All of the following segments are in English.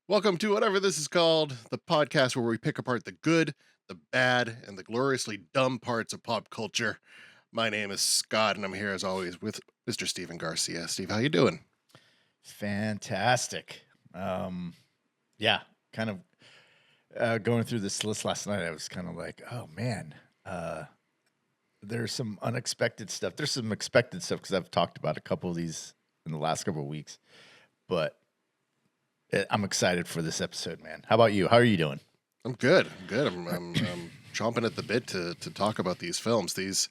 Welcome to whatever this is called, the podcast where we pick apart the good, the bad, and the gloriously dumb parts of pop culture. My name is Scott, and I'm here as always with Mr. Steven Garcia. Steve, how you doing? Fantastic. Yeah, kind of going through this list last night. I was kind of like, oh man, there's some unexpected stuff. There's some expected stuff because I've talked about a couple of these in the last couple of weeks, but I'm excited for this episode, man. How about you? How are you doing? I'm good. I'm good. I'm chomping at the bit to talk about these films. These,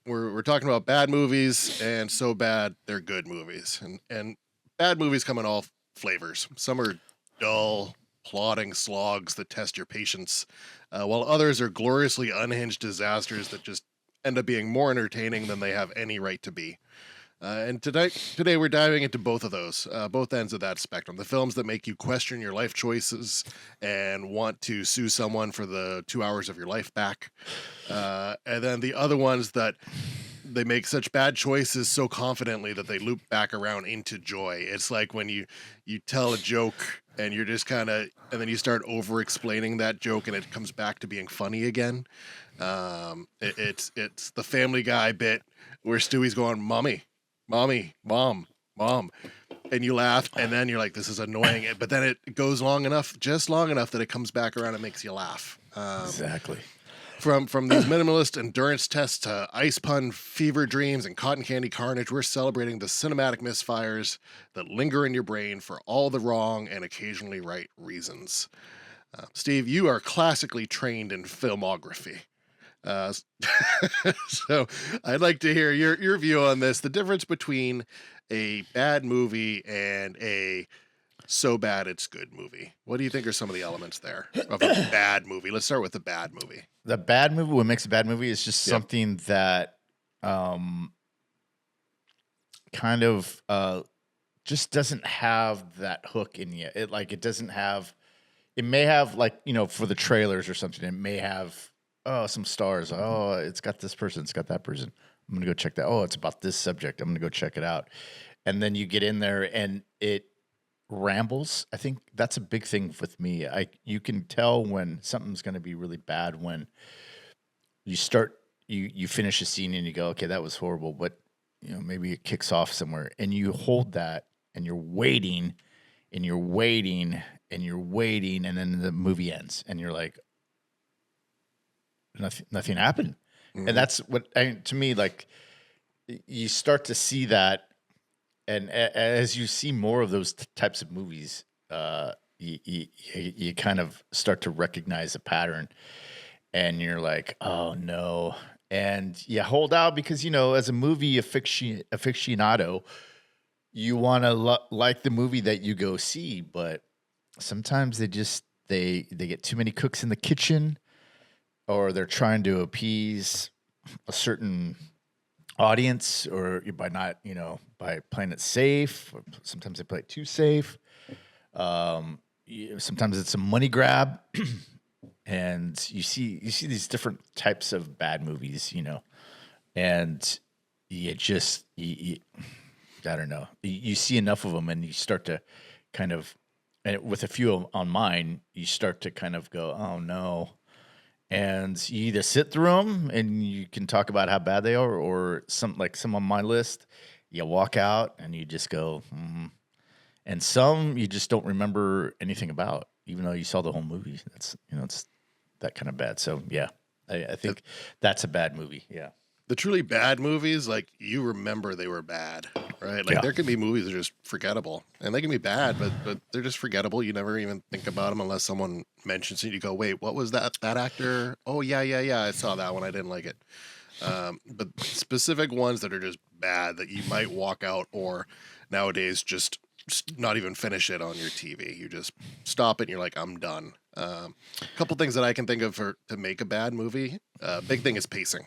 we're talking about bad movies, and so bad they're good movies. And bad movies come in all flavors. Some are dull, plodding slogs that test your patience, while others are gloriously unhinged disasters that just end up being more entertaining than they have any right to be. And today we're diving into both of those, both ends of that spectrum. The films that make you question your life choices and want to sue someone for the 2 hours of your life back. And then the other ones that they make such bad choices so confidently that they loop back around into joy. It's like when you tell a joke and you're just and then you start over explaining that joke and it comes back to being funny again. It's the Family Guy bit where Stewie's going, Mommy, mom, and you laugh, and then you're like, this is annoying, but then it goes just long enough that it comes back around and makes you laugh. Exactly. From these minimalist endurance tests to ice pun fever dreams and cotton candy carnage, we're celebrating the cinematic misfires that linger in your brain for all the wrong and occasionally right reasons. Steve, you are classically trained in filmography. So I'd like to hear your view on this, the difference between a bad movie and a so bad it's good movie. What do you think are some of the elements there of a bad movie? Let's start with the bad movie. The bad movie, what makes a bad movie is just something that kind of just doesn't have that hook in you. It doesn't have, it may have for the trailers or something, it may have some stars. Oh, it's got this person. It's got that person. I'm going to go check that. Oh, it's about this subject. I'm going to go check it out. And then you get in there and it rambles. I think that's a big thing with me. You can tell when something's going to be really bad when you finish a scene and you go, okay, that was horrible, but maybe it kicks off somewhere and you hold that and you're waiting and you're waiting and you're waiting. And then the movie ends and you're like, nothing happened. Mm-hmm. And that's what, to me, you start to see that. And as you see more of those types of movies, you kind of start to recognize a pattern and you're like, oh no. And you hold out because, as a movie aficionado, you want to like the movie that you go see, but sometimes they get too many cooks in the kitchen, or they're trying to appease a certain audience, or by by playing it safe. Or sometimes they play it too safe. Sometimes it's a money grab, and you see these different types of bad movies, and you just I don't know. You see enough of them, and you start to kind of, and with a few on mine, you start to kind of go, oh no. And you either sit through them and you can talk about how bad they are, or some on my list, you walk out and you just go, and some you just don't remember anything about, even though you saw the whole movie. That's it's that kind of bad. So yeah, I think that's a bad movie. Yeah. The truly bad movies, you remember they were bad, right? There can be movies that are just forgettable, and they can be bad, but they're just forgettable. You never even think about them unless someone mentions it. You go, wait, what was that actor? Oh, yeah, I saw that one. I didn't like it. But specific ones that are just bad that you might walk out, or nowadays just not even finish it on your TV. You just stop it and you're like, I'm done. A couple things that I can think of to make a bad movie. Big thing is pacing.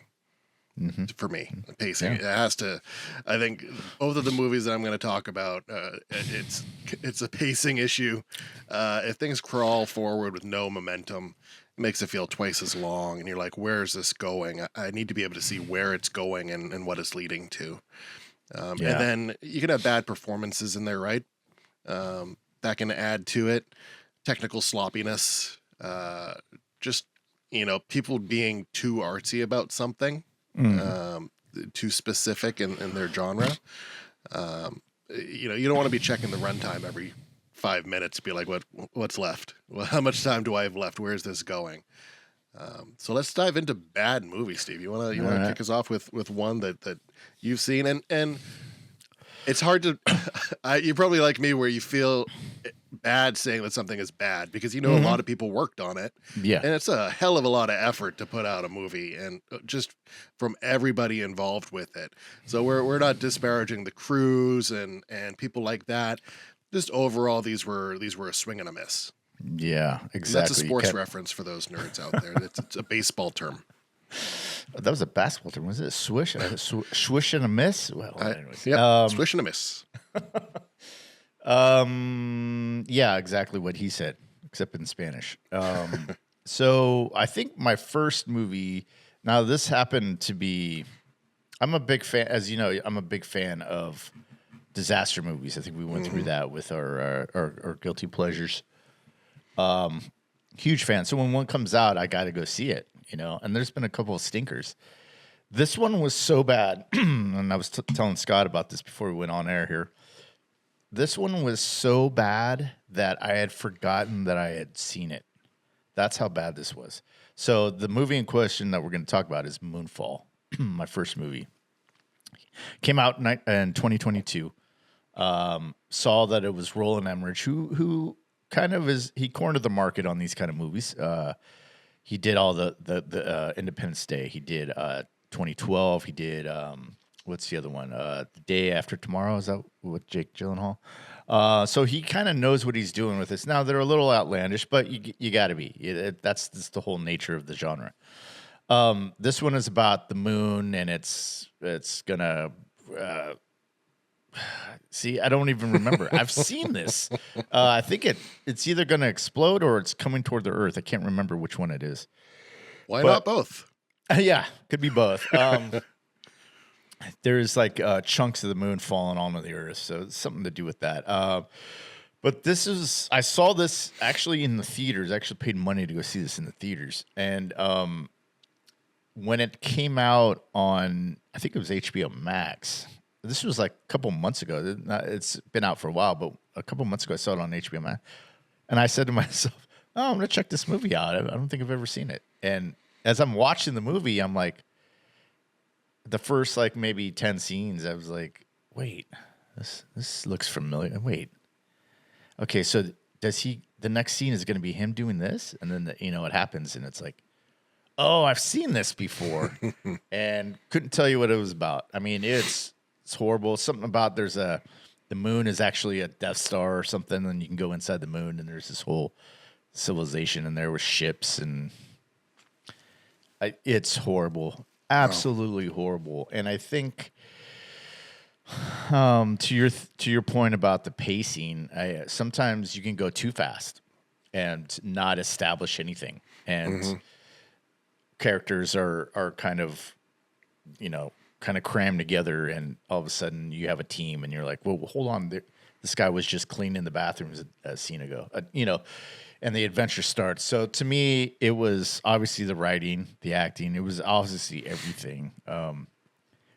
Mm-hmm. For me, pacing. Yeah. It has to. I think both of the movies that I'm going to talk about, it's a pacing issue. If things crawl forward with no momentum, it makes it feel twice as long, and you're like, "Where is this going?" I need to be able to see where it's going and what it's leading to. And then you can have bad performances in there, right? that can add to it. Technical sloppiness, just people being too artsy about something, too specific in their genre. You don't want to be checking the runtime every 5 minutes to be like, what's left? Well, how much time do I have left? Where's this going? So let's dive into bad movies, Steve. You want to kick us off with one that you've seen, and it's hard to. You're probably like me, where you feel bad saying that something is bad because a lot of people worked on it. Yeah, and it's a hell of a lot of effort to put out a movie, and just from everybody involved with it. So we're not disparaging the crews and people like that. Just overall, these were a swing and a miss. Yeah, exactly. And that's a sports reference for those nerds out there. It's a baseball term. That was a basketball term. Was it swish? Swish and a miss? Well, anyways. Yeah, swish and a miss. Yeah, exactly what he said, except in Spanish. So I think my first movie. Now this happened to be. I'm a big fan, as you know. I'm a big fan of disaster movies. I think we went through that with our guilty pleasures. Huge fan. So when one comes out, I got to go see it. And there's been a couple of stinkers. This one was so bad, and I was telling Scott about this before we went on air here. This one was so bad that I had forgotten that I had seen it. That's how bad this was. So the movie in question that we're going to talk about is Moonfall, my first movie. Came out in 2022. Saw that it was Roland Emmerich, who kind of he cornered the market on these kind of movies. He did all the Independence Day. He did 2012. He did what's the other one? The Day After Tomorrow. Is that with Jake Gyllenhaal? So he kind of knows what he's doing with this. Now they're a little outlandish, but you got to be. That's the whole nature of the genre. This one is about the moon, and it's gonna. See, I don't even remember. I've seen this. I think it's either going to explode or it's coming toward the Earth. I can't remember which one it is. Why not both? Yeah, could be both. There's like chunks of the moon falling onto the Earth, so it's something to do with that. But I saw this actually in the theaters. I actually paid money to go see this in the theaters. And when it came out on, I think it was HBO Max. This was like a couple months ago. It's been out for a while, but a couple months ago I saw it on HBO Max. And I said to myself, oh, I'm going to check this movie out. I don't think I've ever seen it. And as I'm watching the movie, I'm like, the first like maybe 10 scenes, I was like, wait, this looks familiar. Wait. Okay, so the next scene is going to be him doing this? And then, it happens and it's like, oh, I've seen this before. And couldn't tell you what it was about. I mean, it's horrible. Something about the moon is actually a Death Star or something, and you can go inside the moon, and there's this whole civilization in there with ships, and it's horrible, absolutely horrible. And I think, to your point about the pacing, sometimes you can go too fast and not establish anything, and characters are kind of crammed together, and all of a sudden you have a team and you're like, well, hold on. This guy was just cleaning the bathrooms a scene ago, and the adventure starts. So to me, it was obviously the writing, the acting. It was obviously everything.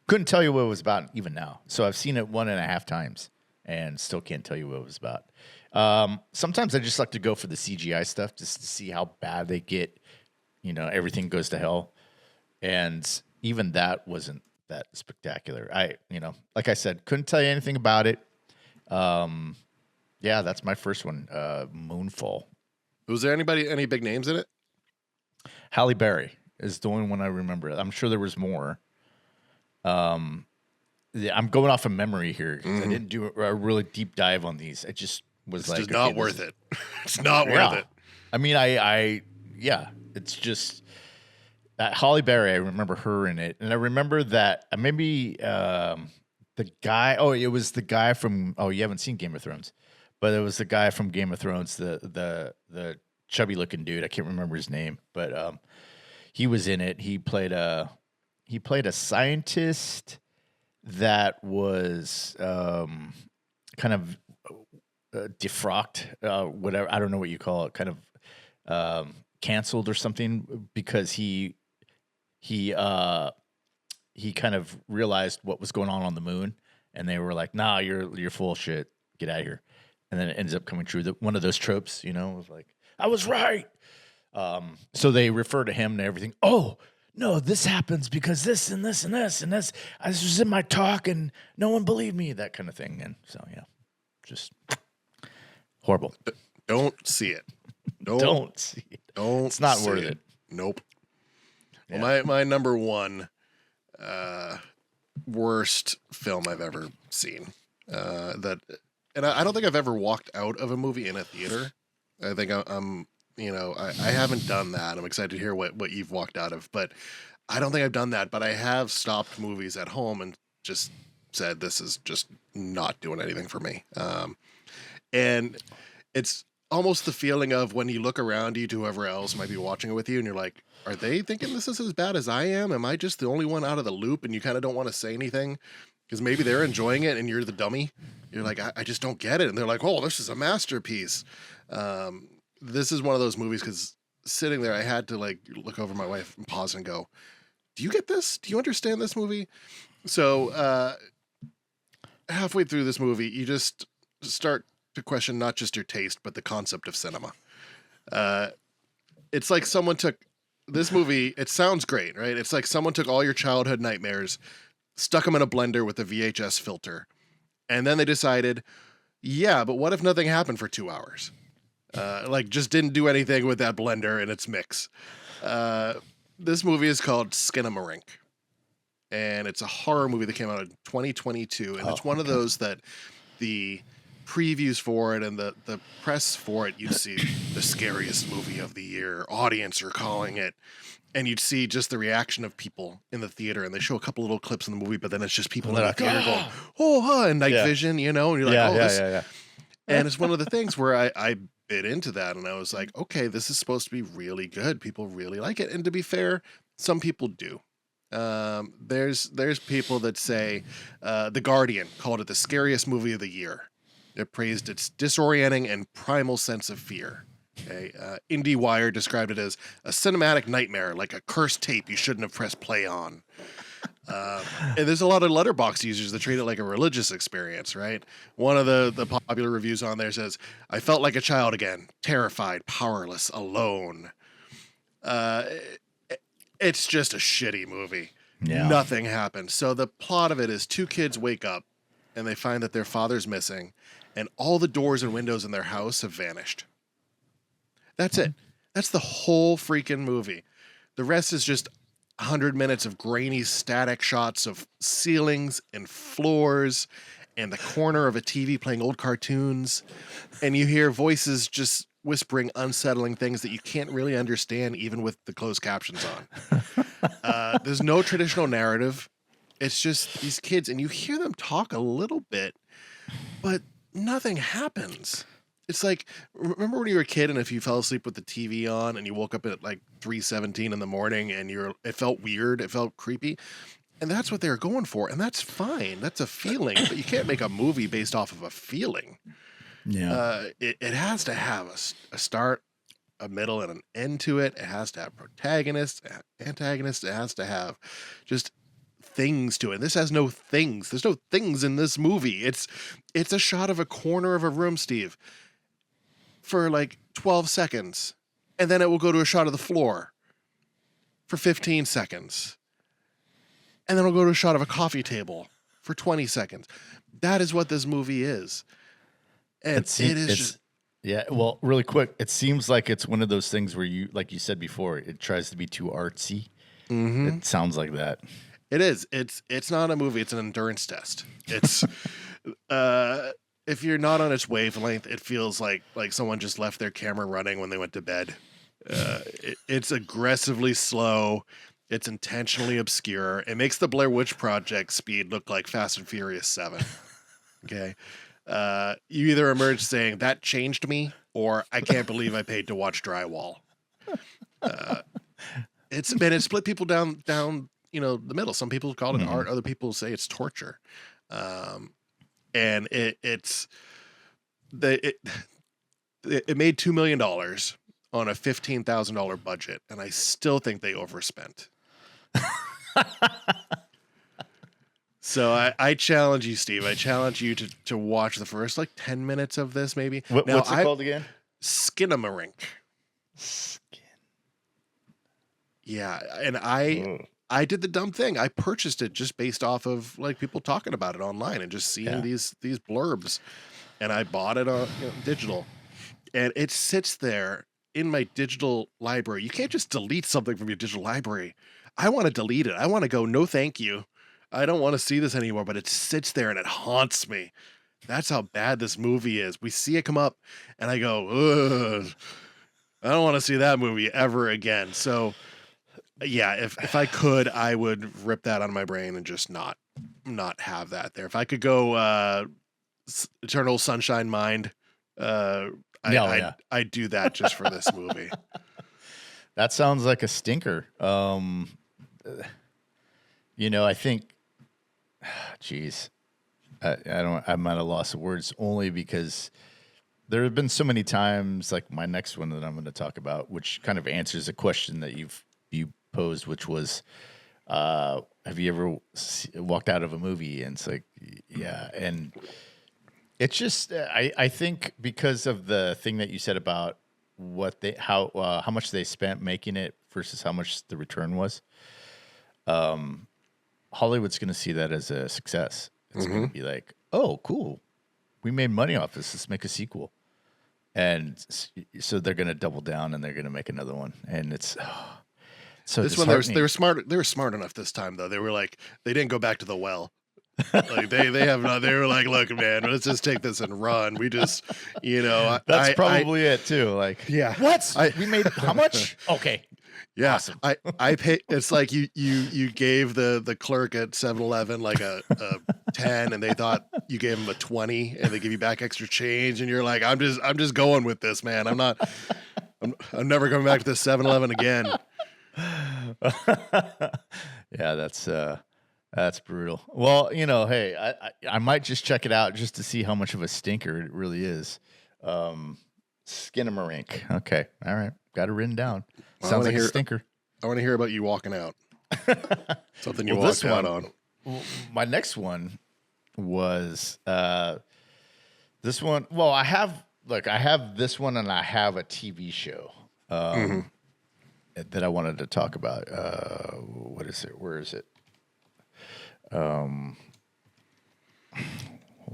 Couldn't tell you what it was about even now. So I've seen it 1.5 times and still can't tell you what it was about. Sometimes I just like to go for the CGI stuff just to see how bad they get. Everything goes to hell. And even that wasn't that spectacular. Like I said, couldn't tell you anything about it. Yeah, that's my first one. Moonfall. Was there any big names in it? Halle Berry is the only one I remember. I'm sure there was more. Yeah, I'm going off of memory here. I didn't do a really deep dive on these. It just was it's not worth it. It's not worth it. I mean, it's just. Halle Berry, I remember her in it, and I remember that maybe the guy. Oh, it was the guy from. Oh, you haven't seen Game of Thrones, but it was the guy from Game of Thrones, the chubby looking dude. I can't remember his name, but he was in it. He played a scientist that was kind of defrocked, whatever. I don't know what you call it, kind of canceled or something because he kind of realized what was going on the moon, and they were like, "Nah, you're full of shit. Get out of here." And then it ends up coming true. That one of those tropes, was like, "I was right." So they refer to him and everything. Oh no, this happens because this and this and this and this. This was in my talk, and no one believed me. That kind of thing. And so yeah, just horrible. Don't see it. Don't see it. It's not worth it. Nope. Yeah. Well, my number one worst film I've ever seen. And I don't think I've ever walked out of a movie in a theater. I think I'm I haven't done that. I'm excited to hear what you've walked out of, but I don't think I've done that. But I have stopped movies at home and just said, this is just not doing anything for me. And it's almost the feeling of when you look around you to whoever else might be watching it with you and you're like, are they thinking this is as bad as I am? Am I just the only one out of the loop? And you kind of don't want to say anything because maybe they're enjoying it and you're the dummy. You're like, I just don't get it. And they're like, oh, this is a masterpiece. This is one of those movies because sitting there, I had to like look over my wife and pause and go, do you get this? Do you understand this movie? So halfway through this movie, you just start to question not just your taste, but the concept of cinema. It's like someone took this movie. It sounds great, right? It's like someone took all your childhood nightmares, stuck them in a blender with a VHS filter, and then they decided, yeah, but what if nothing happened for 2 hours? Like just didn't do anything with that blender and its mix. This movie is called Skinamarink, and it's a horror movie that came out in 2022, and it's one of those that the previews for it and the press for it, you'd see the scariest movie of the year, audience are calling it, and you'd see just the reaction of people in the theater, and they show a couple little clips in the movie, but then it's just people in the theater going, oh, huh, and night vision, and you're like, yeah. And it's one of the things where I bit into that, and I was like, okay, this is supposed to be really good. People really like it, and to be fair, some people do. There's people that say The Guardian called it the scariest movie of the year. It praised its disorienting and primal sense of fear. Okay, IndieWire described it as a cinematic nightmare, like a cursed tape you shouldn't have pressed play on. And there's a lot of Letterboxd users that treat it like a religious experience, right? One of the popular reviews on there says, I felt like a child again, terrified, powerless, alone. It's just a shitty movie. Yeah. Nothing happens. So the plot of it is two kids wake up and they find that their father's missing and all the doors and windows in their house have vanished. That's it. That's the whole freaking movie. The rest is just 100 minutes of grainy static shots of ceilings and floors and the corner of a TV playing old cartoons. And you hear voices just whispering unsettling things that you can't really understand even with the closed captions on. There's no traditional narrative. It's just these kids, and you hear them talk a little bit, but nothing happens. It's like, remember when you were a kid and if you fell asleep with the TV on and you woke up at like 3:17 in the morning and it felt weird, it felt creepy, and that's what they're going for, and that's fine. That's a feeling, but you can't make a movie based off of a feeling. Yeah, it has to have a start, a middle, and an end to it. It has to have protagonists, antagonists. It has to have just things to it. This has no things. There's no things in this movie. It's a shot of a corner of a room, Steve, for like 12 seconds, and then it will go to a shot of the floor for 15 seconds, and then it'll go to a shot of a coffee table for 20 seconds. That is what this movie is. And it is just... Yeah, well, really quick, it seems like it's one of those things where you, like you said before, it tries to be too artsy. Mm-hmm. It sounds like that. It is. It's not a movie. It's an endurance test. It's if you're not on its wavelength, it feels like someone just left their camera running when they went to bed. It's aggressively slow. It's intentionally obscure. It makes the Blair Witch Project speed look like Fast and Furious 7. Okay. You either emerge saying that changed me, or I can't believe I paid to watch drywall. It split people down, the middle. Some people call it art. Other people say it's torture. And it's it made $2 million on a $15,000 budget, and I still think they overspent. So I challenge you, Steve. I challenge you to watch the first like 10 minutes of this, maybe. What's it called again? Skinamarink. Yeah, and I did the dumb thing. I purchased it just based off of like people talking about it online and just seeing these blurbs, and I bought it on digital, and it sits there in my digital library. You can't just delete something from your digital library. I want to delete it. I want to go, no, thank you. I don't want to see this anymore, but it sits there and it haunts me. That's how bad this movie is. We see it come up and I go, ugh, I don't want to see that movie ever again. So yeah, if I could, I would rip that out of my brain and just not have that there. If I could go Eternal Sunshine Mind, I'd do that just for this movie. That sounds like a stinker. I think, geez, I'm at a loss of words only because there have been so many times, like my next one that I'm going to talk about, which kind of answers a question that you posed, which was, have you ever walked out of a movie? And it's like, yeah. And it's just, I think because of the thing that you said about how much they spent making it versus how much the return was, Hollywood's going to see that as a success. It's going to be like, oh, cool. We made money off this. Let's make a sequel. And so they're going to double down and they're going to make another one. And it's so this one, they were smart. They were smart enough this time, though. They were like, they didn't go back to the well. Like they were like, look, man, let's just take this and run. We just, that's probably it too. Like, yeah, what we made? How much? Okay. Yeah, awesome. I pay. It's like you gave the clerk at 7-Eleven like a 10, and they thought you gave him a 20, and they give you back extra change, and you're like, I'm just going with this, man. I'm never coming back to this 7-Eleven again. Yeah, that's brutal. Well, hey, I might just check it out just to see how much of a stinker it really is. Skinamarink. Okay, all right, got it written down. Sounds like a stinker. I want to hear about you walking out. Something you walked out on. Well, my next one was this one. Well, I have this one, and I have a TV show that I wanted to talk about. What is it? Where is it? Hold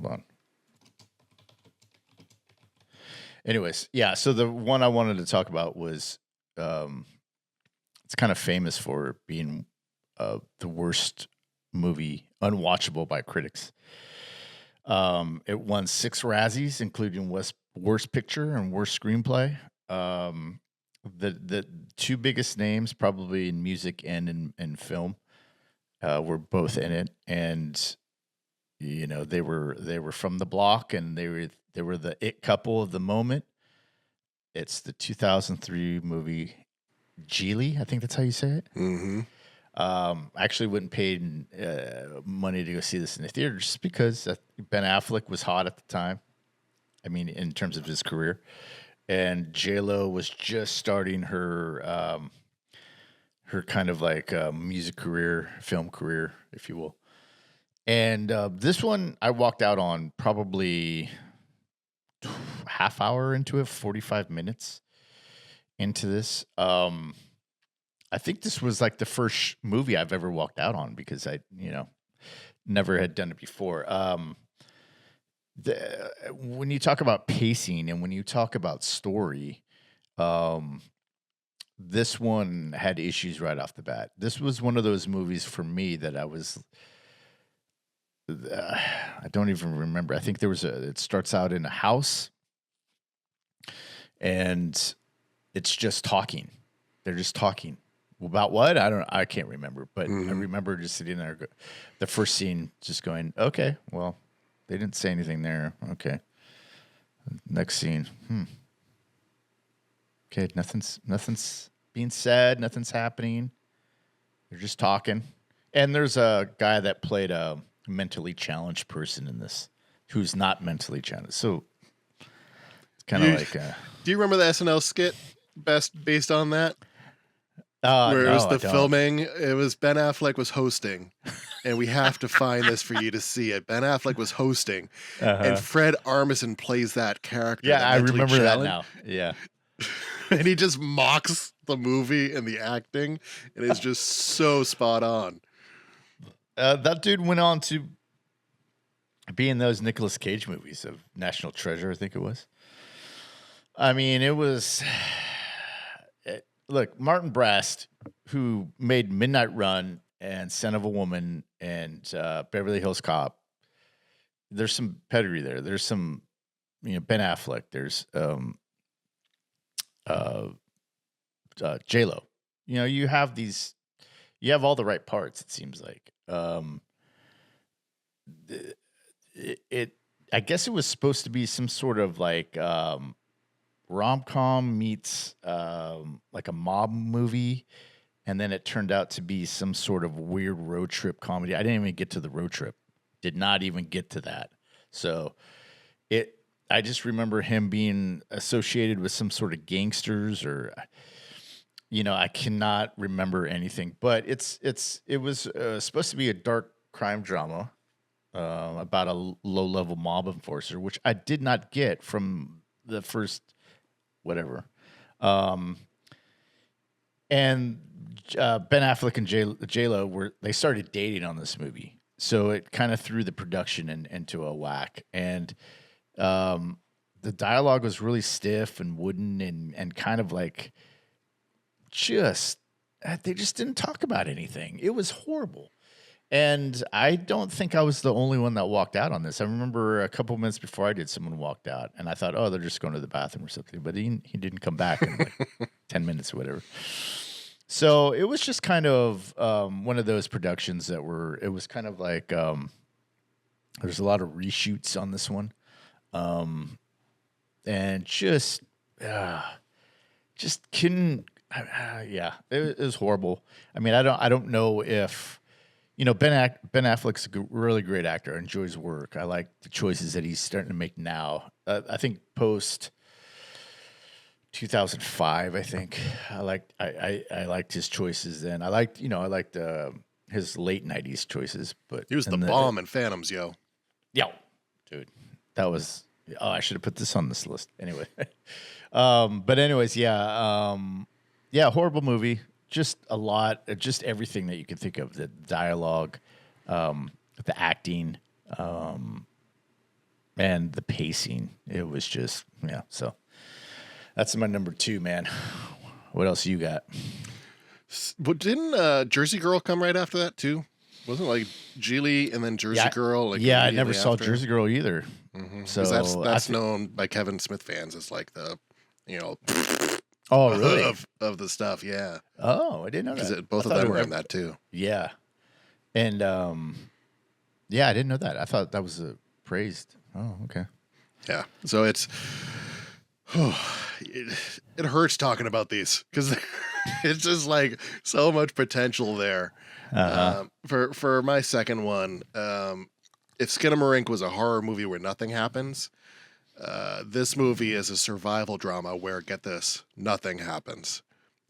on. Anyways, yeah. So the one I wanted to talk about was. It's kind of famous for being the worst movie, unwatchable by critics. It won 6 Razzies, including Worst Picture and Worst Screenplay. The two biggest names, probably in music and in film, were both in it, and they were from the block, and they were the it couple of the moment. It's the 2003 movie Gigli. I think that's how you say it. Mm-hmm. I actually wouldn't pay money to go see this in the theater just because Ben Affleck was hot at the time. I mean, in terms of his career, and J-Lo was just starting her kind of like music career, film career, if you will. And this one I walked out on probably half hour into it, 45 minutes into this. I think this was like the first movie I've ever walked out on because I, never had done it before. When you talk about pacing and when you talk about story, this one had issues right off the bat. This was one of those movies for me that I don't even remember. I think it starts out in a house and it's just talking. They're just talking about what? I can't remember, but I remember just sitting there, the first scene just going, okay, well, they didn't say anything there. Okay. Next scene. Okay. Nothing's being said. Nothing's happening. They're just talking. And there's a guy that played a mentally challenged person in this who's not mentally challenged. So kind of You- like Do you remember the SNL skit based on that? Where it was no, the I don't. filming. It was Ben Affleck was hosting, and we have to find this for you to see it. Ben Affleck was hosting, and Fred Armisen plays that character. Yeah, the I mentally remember that challenged, now. Yeah. And he just mocks the movie and the acting, and it's just so spot on. That dude went on to be in those Nicolas Cage movies of National Treasure, I think it was. I mean, it was. Look, Martin Brast, who made Midnight Run and Son of a Woman and Beverly Hills Cop, there's some pedigree there. There's some, Ben Affleck. There's J-Lo. You have these, you have all the right parts, it seems like. I guess it was supposed to be some sort of like rom-com meets like a mob movie, and then it turned out to be some sort of weird road trip comedy. I didn't even get to the road trip. Did not even get to that. So I just remember him being associated with some sort of gangsters or I cannot remember anything, but it was supposed to be a dark crime drama about a low-level mob enforcer, which I did not get from the first whatever. And Ben Affleck and J-Lo they started dating on this movie. So it kind of threw the production into a whack. And the dialogue was really stiff and wooden and kind of like they just didn't talk about anything. It was horrible. And I don't think I was the only one that walked out on this. I remember a couple minutes before I did, someone walked out, and I thought, oh, they're just going to the bathroom or something. But he didn't come back in like 10 minutes or whatever. So it was just kind of one of those productions it was kind of like there's a lot of reshoots on this one. And just couldn't, it was horrible. I mean, I don't know if, Ben Affleck's a really great actor. I enjoy his work. I like the choices that he's starting to make now. I think post 2005, I think I liked his choices then. I liked his late 90s choices, but He was the bomb in Phantoms, yo. Yeah, dude, that was. Oh, I should have put this on this list anyway. But anyways, horrible movie. Just a lot, just everything that you can think of. The dialogue, the acting, and the pacing. It was just So that's my number 2, man. What else you got? But didn't Jersey Girl come right after that too? Wasn't it like Gigli and then Jersey Girl? Like I never saw Jersey Girl either. Mm-hmm. So that's known by Kevin Smith fans as like the oh really of the stuff. Yeah. Oh, I didn't know that. Both of them were in that too. Yeah, and I didn't know that. I thought that was praised. Oh, okay. Yeah. So it hurts talking about these because it's just like so much potential there. For my second one, if Skinamarink was a horror movie where nothing happens, this movie is a survival drama where, get this, nothing happens.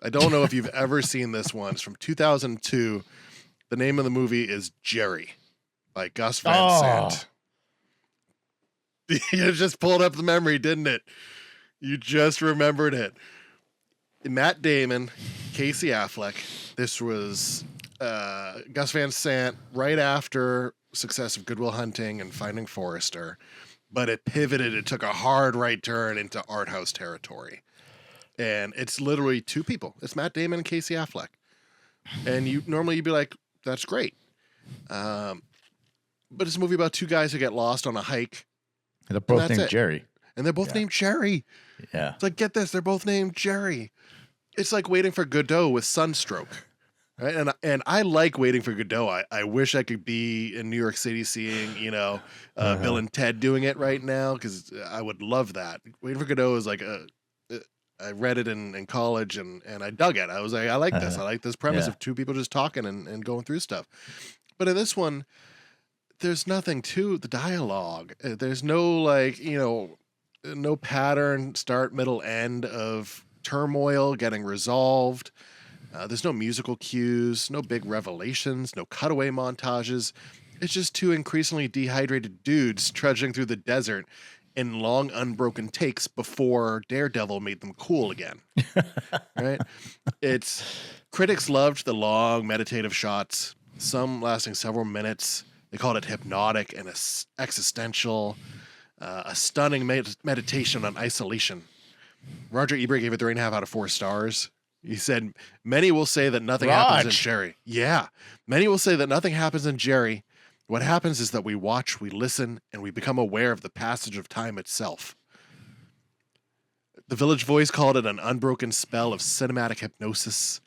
I don't know if you've ever seen this one. It's from 2002. The name of the movie is Jerry by Gus Van Sant. You just pulled up the memory, didn't it? You just remembered it. Matt Damon, Casey Affleck. This was Gus Van Sant right after success of Good Will Hunting and Finding Forrester, but it pivoted. It took a hard right turn into art house territory. And it's literally 2 people. It's Matt Damon and Casey Affleck. And you'd be like, that's great. But it's a movie about 2 guys who get lost on a hike. They're both named Jerry. And they're both named Jerry. Yeah. It's like, get this, they're both named Jerry. It's like Waiting for Godot with Sunstroke. Right? And I like Waiting for Godot. I wish I could be in New York City seeing, Bill and Ted doing it right now, because I would love that. Waiting for Godot is like I read it in college and I dug it. I was like, I like this. I like this premise of 2 people just talking and going through stuff. But in this one, there's nothing to the dialogue. There's no no pattern, start, middle, end of turmoil getting resolved. There's no musical cues, no big revelations, no cutaway montages. It's just two increasingly dehydrated dudes trudging through the desert in long, unbroken takes before Daredevil made them cool again. Right? Critics loved the long, meditative shots, some lasting several minutes. They called it hypnotic and existential, a stunning meditation on isolation. Roger Ebert gave it 3.5 out of 4 stars. He said, many will say that nothing happens in Jerry. Yeah. Many will say that nothing happens in Jerry. What happens is that we watch, we listen, and we become aware of the passage of time itself. The Village Voice called it an unbroken spell of cinematic hypnosis.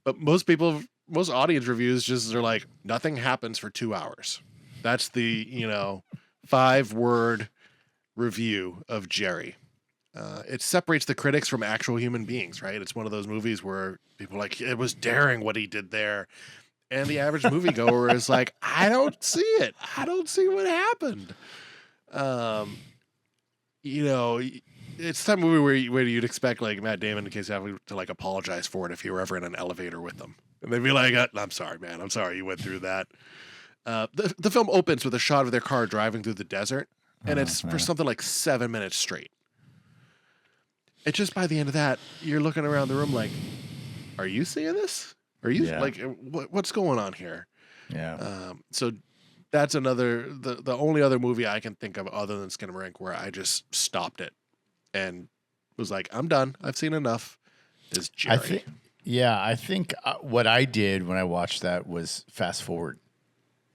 But most audience reviews just are like, nothing happens for 2 hours. That's the, 5-word review of Jerry. It separates the critics from actual human beings, right? It's one of those movies where people are like, it was daring what he did there. And the average moviegoer is like, I don't see it. I don't see what happened. It's that movie where you'd expect like Matt Damon and Casey Affleck to like apologize for it if you were ever in an elevator with them. And they'd be like, I'm sorry, man. I'm sorry you went through that. The film opens with a shot of their car driving through the desert. And it's for something like 7 minutes straight. It's just by the end of that, you're looking around the room like, are you seeing this? Are you like, what's going on here? Yeah. So that's the only other movie I can think of other than Skinamarink where I just stopped it and was like, I'm done. I've seen enough. Is Jerry. I think what I did when I watched that was fast forward.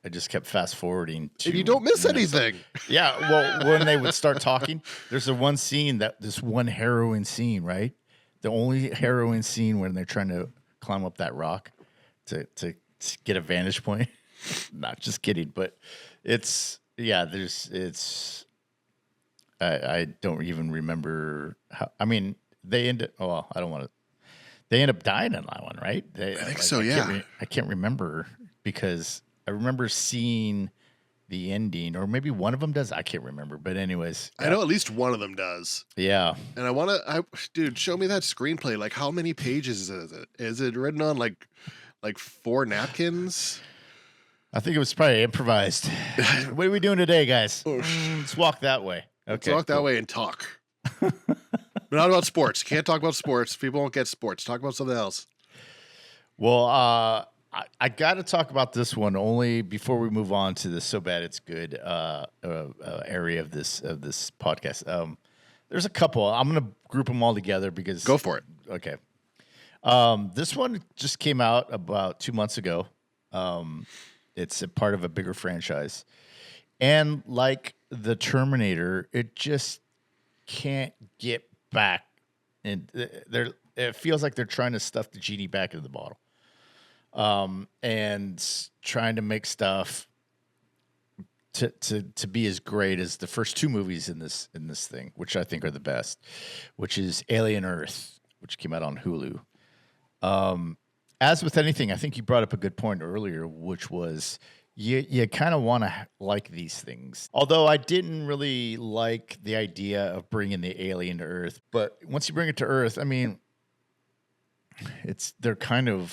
I just kept fast forwarding. And you don't miss anything. Yeah. Well, when they would start talking, there's this one harrowing scene, right? The only harrowing scene when they're trying to climb up that rock to get a vantage point. Not just kidding, but I don't even remember how, I mean, they end up dying in that one, right? I think so, yeah. I can't remember because I remember seeing the ending, or maybe one of them does. I can't remember, but anyways, I know at least one of them does. Yeah, and dude, show me that screenplay. Like, how many pages is it? Is it written on like 4 napkins? I think it was probably improvised. What are we doing today, guys? Let's walk that way. Okay, let's walk that way and talk. But not about sports. Can't talk about sports. People won't get sports. Talk about something else. Well, I got to talk about this one only before we move on to the so bad it's good area of this podcast. There's a couple. I'm going to group them all together because go for it. Okay. This one just came out about 2 months ago. It's a part of a bigger franchise, and like the Terminator, it just can't get back. And it feels like they're trying to stuff the genie back into the bottle. And trying to make stuff to be as great as the first 2 movies in this thing, which I think are the best, which is Alien Earth, which came out on Hulu. As with anything, I think you brought up a good point earlier, which was you kind of want to like these things. Although I didn't really like the idea of bringing the alien to Earth, but once you bring it to Earth, I mean, it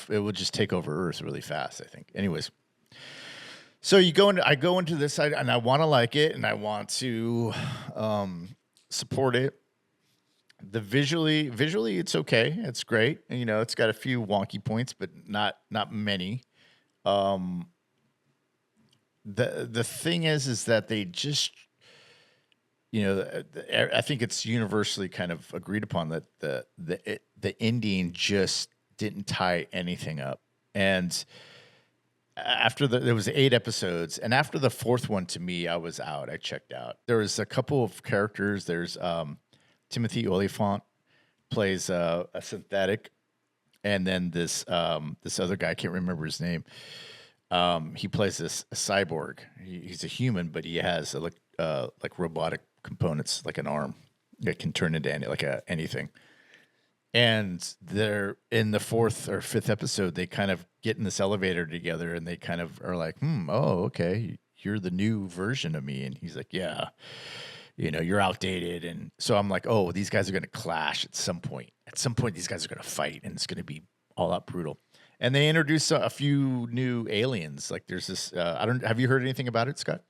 will just take over Earth really fast, I think. Anyways, so I go into this side and I want to like it and I want to support it. The visually it's okay. It's great. And, it's got a few wonky points, but not many. The thing is that they just, I think it's universally kind of agreed upon that the ending just didn't tie anything up. And after there was 8 episodes, and after the 4th one, to me, I was out. I checked out. There was a couple of characters. There's Timothy Olyphant plays a synthetic, and then this other guy, I can't remember his name. He plays a cyborg. He's a human, but he has like robotic components, like an arm that can turn into anything. And they're in the 4th or 5th episode, they kind of get in this elevator together, and they kind of are like, oh, okay, you're the new version of me. And he's like, yeah. you're outdated. And so I'm like, oh, these guys are going to clash at some point. At some point, these guys are going to fight, and it's going to be all out brutal. And they introduced a few new aliens. Like there's this, have you heard anything about it, Scott?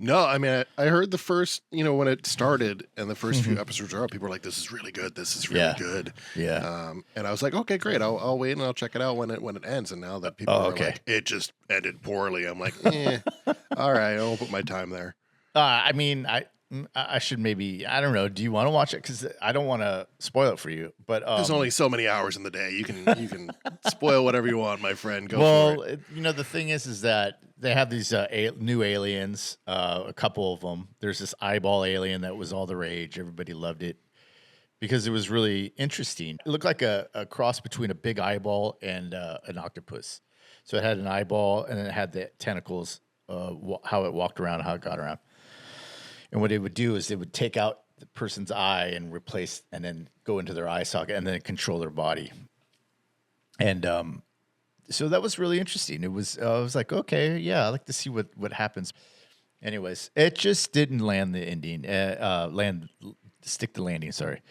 No, I mean, I heard the first, when it started and the first few episodes are up, people were like, this is really good. This is really good. Yeah. And I was like, okay, great. I'll wait and I'll check it out when it ends. And now that people are like, it just ended poorly, I'm like, all right, I'll put my time there. I mean, I should maybe, I don't know. Do you want to watch it? Because I don't want to spoil it for you. But there's only so many hours in the day. You can spoil whatever you want, my friend. Go for it. The thing is that they have these new aliens. A couple of them. There's this eyeball alien that was all the rage. Everybody loved it because it was really interesting. It looked like a cross between a big eyeball and an octopus. So it had an eyeball and then it had the tentacles. How it walked around, how it got around. And what it would do is it would take out the person's eye and replace, and then go into their eye socket and then control their body. And so that was really interesting. It was, I was like, okay, yeah, I'd like to see what happens. Anyways, it just didn't land the ending, stick the landing, sorry.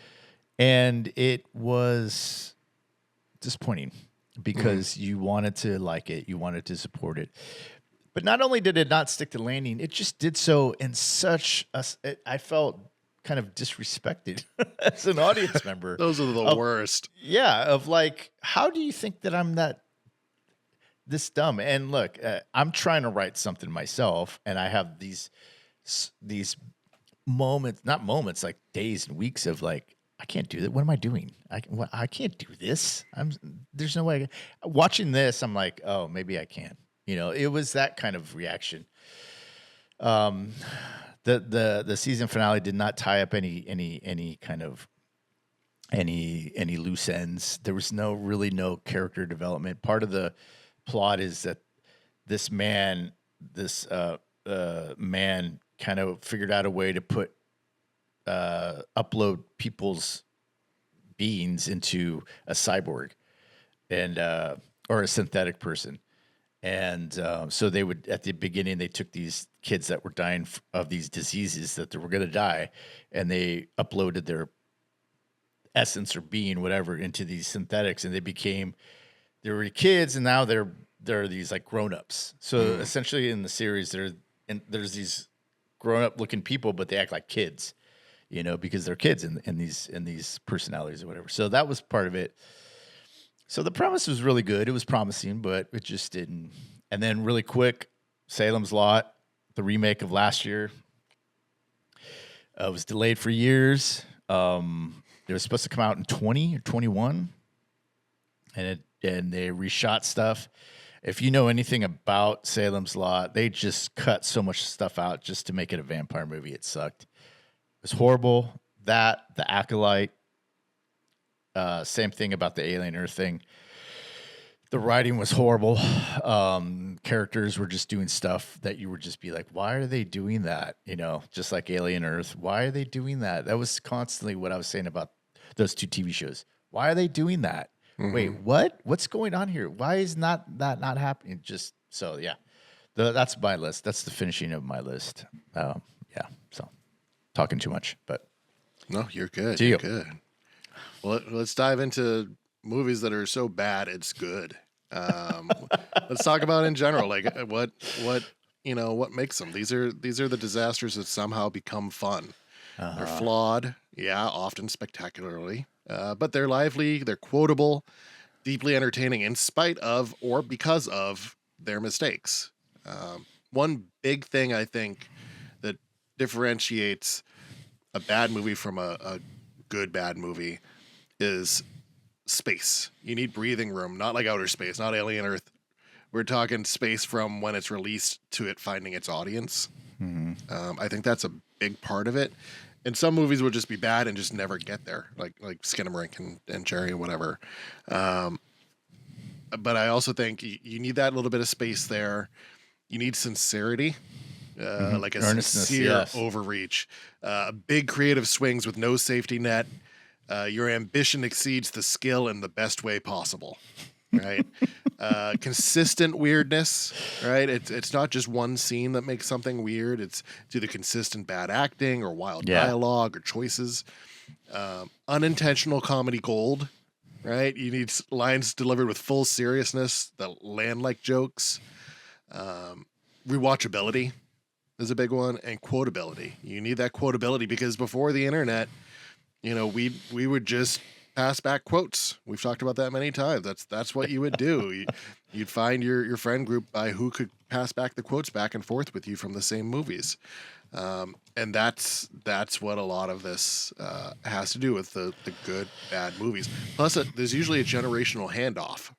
And it was disappointing because you wanted to like it, you wanted to support it. But not only did it not stick to landing, it just did so in such I felt kind of disrespected as an audience member. Those are the worst. Yeah, of like, how do you think that I'm this dumb? And look, I'm trying to write something myself, and I have these moments, not moments, like days and weeks of like, I can't do that. What am I doing? I can't do this. There's no way. Watching this, I'm like, oh, maybe I can. It was that kind of reaction. The season finale did not tie up any kind of any loose ends. There was no character development. Part of the plot is that this man kind of figured out a way to put upload people's beings into a cyborg and or a synthetic person. And so they would, at the beginning, they took these kids that were dying of these diseases that they were going to die, and they uploaded their essence or being, whatever, into these synthetics, and they were kids, and now they're these like grown-ups. So essentially, in the series, there's these grown-up looking people, but they act like kids, because they're kids in these personalities or whatever. So that was part of it. So the premise was really good. It was promising, but it just didn't. And then really quick, Salem's Lot, the remake of last year, was delayed for years. It was supposed to come out in 20 or 21, and they reshot stuff. If you know anything about Salem's Lot, they just cut so much stuff out just to make it a vampire movie. It sucked. It was horrible. The Acolyte. Same thing about the Alien Earth thing. The writing was horrible. Characters were just doing stuff that you would just be like, why are they doing that? Just like Alien Earth. Why are they doing that? That was constantly what I was saying about those two TV shows. Why are they doing that? Mm-hmm. Wait, what? What's going on here? Why is that not happening? Just so, yeah. That's my list. That's the finishing of my list. Yeah. So talking too much, but no, you're good. You're good. Well, let's dive into movies that are so bad it's good. Let's talk about in general, like what makes them. These are the disasters that somehow become fun. They're flawed, often spectacularly, but they're lively, they're quotable, deeply entertaining in spite of or because of their mistakes. One big thing I think that differentiates a bad movie from a good bad movie is space. You need breathing room, not like outer space, not Alien Earth. We're talking space from when it's released to it finding its audience. Mm-hmm. I think that's a big part of it. And some movies will just be bad and just never get there, like Skinamarink and Jerry or whatever. But I also think you need that little bit of space there. You need sincerity. Like a sincere overreach, big creative swings with no safety net. Your ambition exceeds the skill in the best way possible, right? Consistent weirdness, right? It's not just one scene that makes something weird. It's either consistent bad acting or wild dialogue or choices. Unintentional comedy gold, right? You need lines delivered with full seriousness that land like jokes. Rewatchability is a big one, and quotability. You need that quotability because before the internet, we would just pass back quotes. We've talked about that many times. That's what you would do. You'd find your friend group by who could pass back the quotes back and forth with you from the same movies. And that's what a lot of this has to do with the good, bad movies. Plus, there's usually a generational handoff.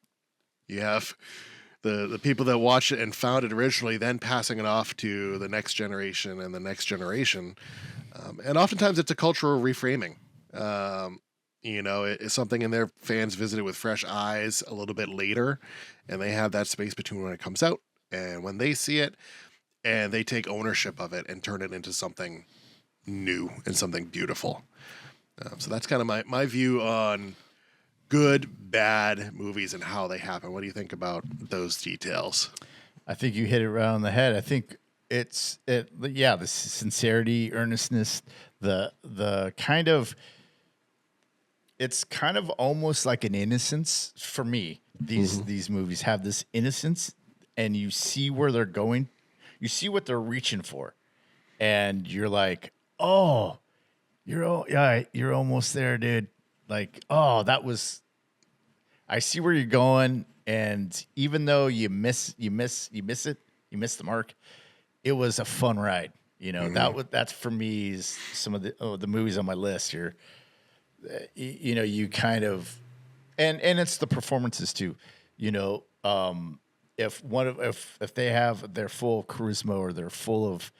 You have the people that watched it and found it originally, then passing it off to the next generation and the next generation. And oftentimes it's a cultural reframing. It's something in their fans visited with fresh eyes a little bit later, and they have that space between when it comes out and when they see it, and they take ownership of it and turn it into something new and something beautiful. So that's kind of my view on good, bad movies and how they happen. What do you think about those details? I think you hit it right on the head. I think the sincerity, earnestness, the kind of, it's kind of almost like an innocence for me. These movies have this innocence, and you see where they're going, you see what they're reaching for, and you're like, oh, you're almost there, dude. Like, oh, I see where you're going, and even though you miss the mark, it was a fun ride. That's for me is some of the movies on my list here. You kind of, and it's the performances too. If they're full of charisma or they're full of,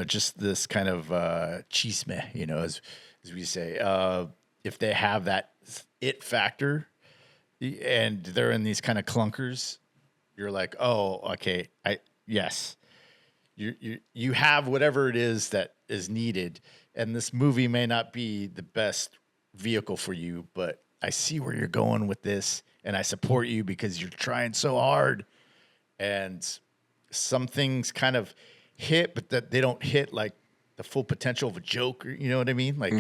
just this kind of chisme, as we say, if they have that it factor and they're in these kind of clunkers, you're like, oh, okay, yes, you have whatever it is that is needed. And this movie may not be the best vehicle for you, but I see where you're going with this, and I support you because you're trying so hard. And some things kind of hit, but that they don't hit like the full potential of a joke. Or, you know what I mean? Like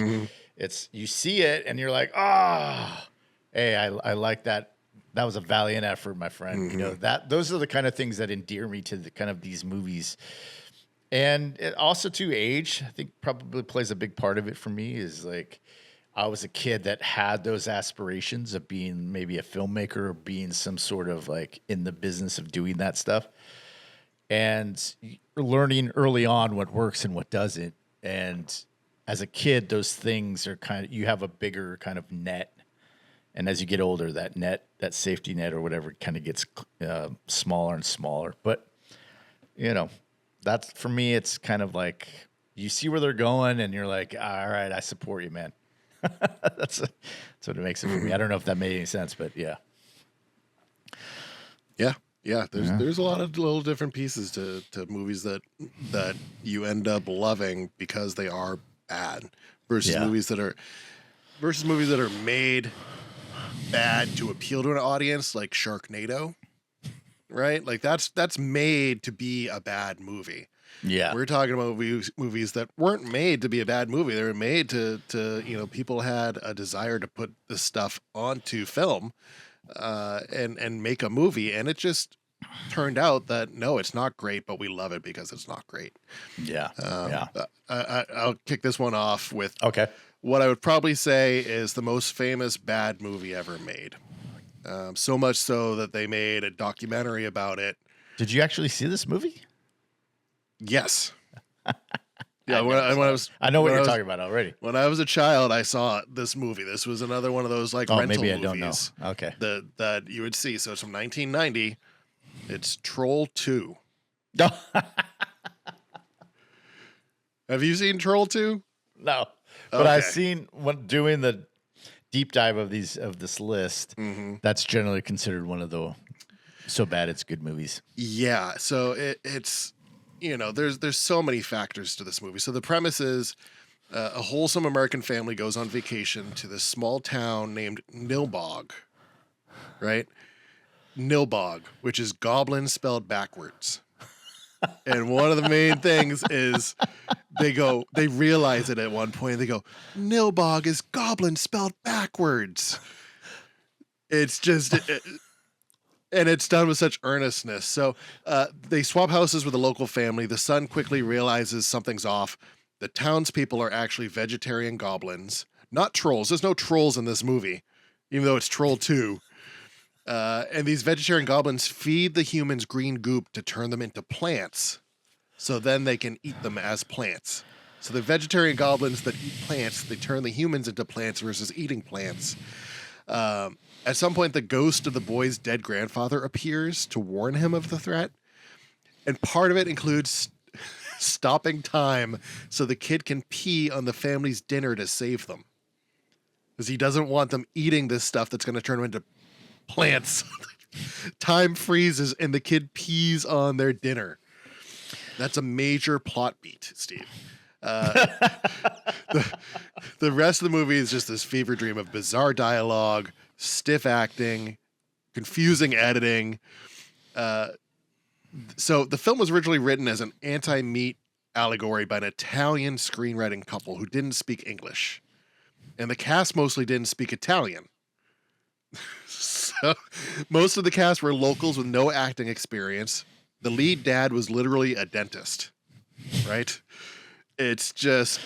it's, you see it and you're like, hey, I like that. That was a valiant effort, my friend. Those are the kind of things that endear me to the kind of these movies. And it also to age, I think probably plays a big part of it for me is like, I was a kid that had those aspirations of being maybe a filmmaker or being some sort of like in the business of doing that stuff. And learning early on what works and what doesn't. And as a kid, those things are you have a bigger kind of net. And as you get older, that net, that safety net or whatever, kind of gets smaller and smaller. But, that's for me, it's kind of like you see where they're going and you're like, all right, I support you, man. That's what it makes it for me. I don't know if that made any sense, but yeah. Yeah. There's a lot of little different pieces to movies that you end up loving because they are bad versus movies that are made bad to appeal to an audience, like Sharknado, right? Like that's made to be a bad movie. Yeah, we're talking about movies that weren't made to be a bad movie. They were made to people had a desire to put this stuff onto film and make a movie, and it just turned out that no, it's not great, but we love it because it's not great. I'll kick this one off with what I would probably say is the most famous bad movie ever made. So much so that they made a documentary about it. Did you actually see this movie? Yes. Yeah, I know what you're talking about already. When I was a child, I saw this movie. This was another one of those rental maybe I movies. Don't know. Okay. That you would see. So it's from 1990. It's Troll 2. Have you seen Troll 2? No. But I've seen when doing the deep dive of this list, that's generally considered one of the so bad it's good movies. Yeah. So it's there's so many factors to this movie. So the premise is a wholesome American family goes on vacation to this small town named Nilbog. right? Nilbog, which is goblin spelled backwards. And one of the main things is they realize it at one point. They go, Nilbog is goblin spelled backwards. It's just, and it's done with such earnestness. So they swap houses with a local family. The son quickly realizes something's off. The townspeople are actually vegetarian goblins, not trolls. There's no trolls in this movie, even though it's Troll 2. And these vegetarian goblins feed the humans green goop to turn them into plants. So then they can eat them as plants. So the vegetarian goblins that eat plants, they turn the humans into plants versus eating plants. At some point, the ghost of the boy's dead grandfather appears to warn him of the threat. And part of it includes stopping time so the kid can pee on the family's dinner to save them. Because he doesn't want them eating this stuff that's going to turn them into plants. Time freezes and the kid pees on their dinner. That's a major plot beat, Steve. The rest of the movie is just this fever dream of bizarre dialogue, stiff acting, confusing editing. So the film was originally written as an anti-meat allegory by an Italian screenwriting couple who didn't speak English. And the cast mostly didn't speak Italian. So most of the cast were locals with no acting experience. The lead dad was literally a dentist, right? It's just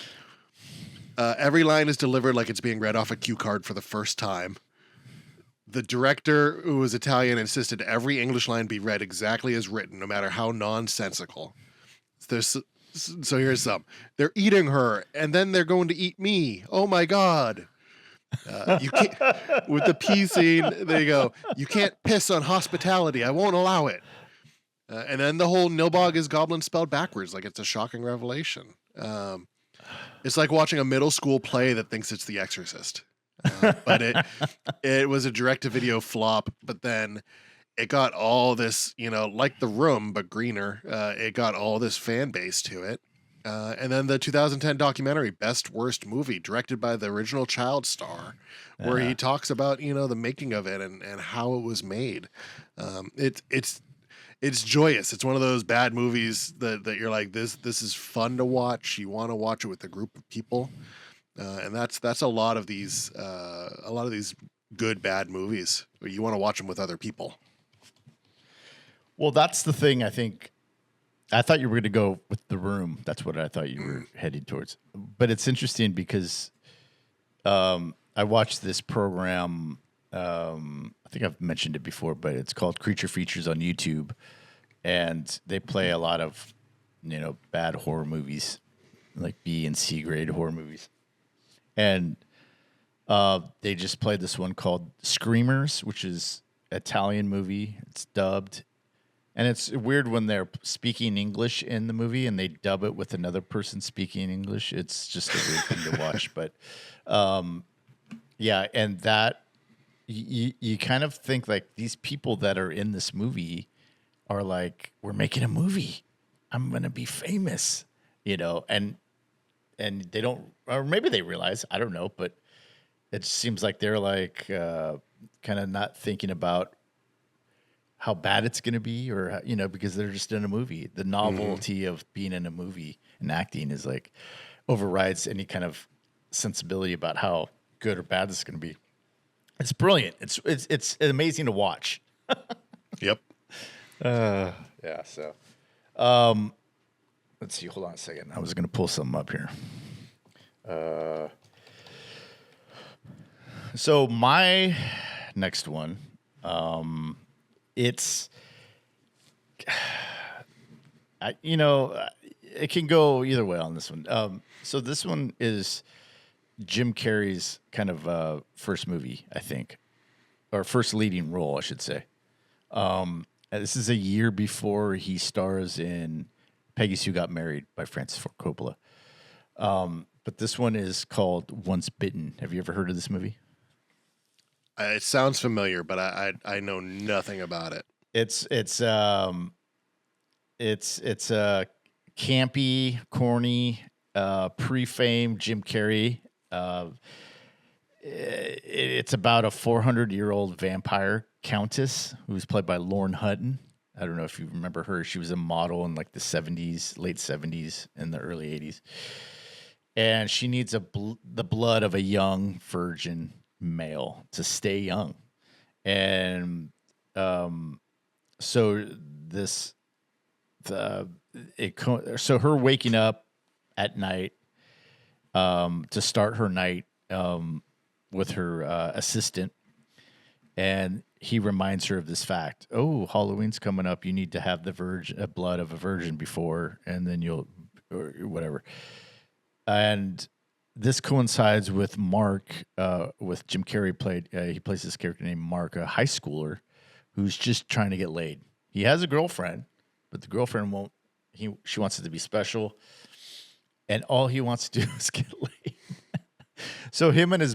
every line is delivered like it's being read off a cue card for the first time. The director, who was Italian, insisted every English line be read exactly as written, no matter how nonsensical. So here's some. They're eating her, and then they're going to eat me. Oh my God. You can't, with the pee scene, they go, you can't piss on hospitality. I won't allow it. And then the whole Nilbog is goblin spelled backwards. Like, it's a shocking revelation. It's like watching a middle school play that thinks it's The Exorcist. But it was a direct-to-video flop, but then it got all this, like The Room, but greener. It got all this fan base to it. And then the 2010 documentary, Best Worst Movie, directed by the original child star, where he talks about, the making of it and how it was made. It's joyous. It's one of those bad movies that you're like, this is fun to watch. You want to watch it with a group of people. And that's a lot of these good bad movies where you want to watch them with other people. Well, that's the thing. I thought you were going to go with The Room. That's what I thought you were heading towards. But it's interesting because I watched this program. I think I've mentioned it before, but it's called Creature Features on YouTube, and they play a lot of bad horror movies, like B and C grade horror movies. And they just played this one called Screamers, which is an Italian movie. It's dubbed. And it's weird when they're speaking English in the movie and they dub it with another person speaking English. It's just a weird thing to watch. But yeah, and that you kind of think like these people that are in this movie are like, we're making a movie. I'm going to be famous, and they don't, or maybe they realize, I don't know, but it seems like they're like kind of not thinking about how bad it's going to be, or because they're just in a movie. The novelty of being in a movie and acting is like overrides any kind of sensibility about how good or bad this is going to be. It's brilliant. It's amazing to watch. Yep. Yeah. So, let's see. Hold on a second. I was going to pull something up here. So my next one, it can go either way on this one. So this one is Jim Carrey's kind of first movie, I think, or first leading role, I should say. This is a year before he stars in Peggy Sue Got Married by Francis Ford Coppola. But this one is called Once Bitten. Have you ever heard of this movie? It sounds familiar, but I know nothing about it. It's campy, corny, pre-fame Jim Carrey. It's about a 400-year-old vampire countess who's played by Lauren Hutton. I don't know if you remember her. She was a model in like the 70s, late 70s, and the early 80s. And she needs the blood of a young virgin male to stay young. And so so her waking up at night to start her night with her assistant, and he reminds her of this fact. Oh, Halloween's coming up. You need to have the blood of a virgin before, and then you'll, or whatever. And this coincides with Mark, with Jim Carrey he plays this character named Mark, a high schooler who's just trying to get laid. He has a girlfriend, but the girlfriend won't. She wants it to be special, and all he wants to do is get laid. So him and his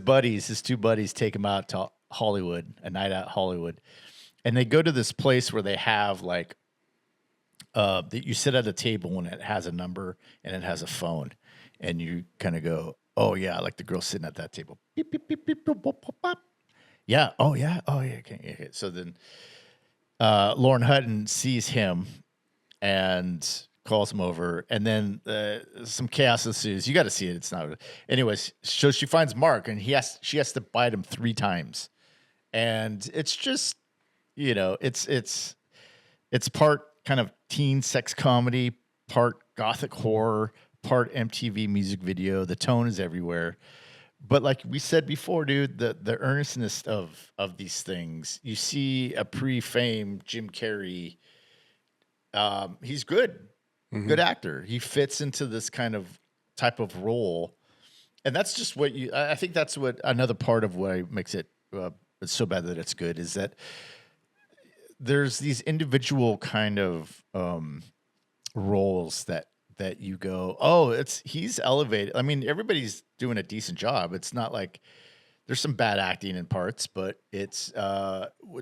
two buddies, take him out to Hollywood, a night out Hollywood, and they go to this place where they have like, that you sit at a table and it has a number and it has a phone, and you kind of go, oh yeah, like the girl sitting at that table. Beep, beep, beep, beep, boop, boop, boop, boop. Yeah. Oh yeah. Oh yeah. Okay. Yeah. So then, Lauren Hutton sees him and calls him over, and then some chaos ensues. You got to see it. It's not. Anyways, so she finds Mark, and she has to bite him 3 times, and it's just, it's part kind of teen sex comedy, part gothic horror, part MTV music video. The tone is everywhere. But like we said before, dude, the earnestness of these things. You see a pre-fame Jim Carrey. He's good. Mm-hmm. Good actor. He fits into this kind of type of role. And that's just I think that's what another part of what makes it it's so bad that it's good is that there's these individual kind of roles that you go, oh, he's elevated. I mean, everybody's doing a decent job. It's not like there's some bad acting in parts, but it's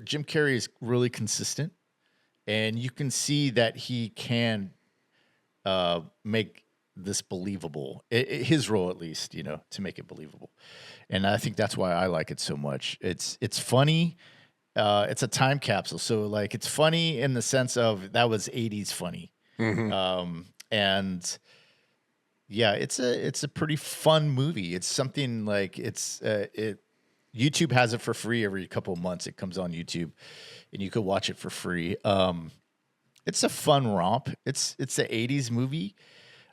Jim Carrey is really consistent, and you can see that he can make this believable. His role, at least, to make it believable. And I think that's why I like it so much. It's funny. It's a time capsule. So like, it's funny in the sense of that was 80s funny. Mm-hmm. And yeah, it's a pretty fun movie. It's something like YouTube has it for free every couple of months. It comes on YouTube, and you could watch it for free. It's a fun romp. It's an 80s movie.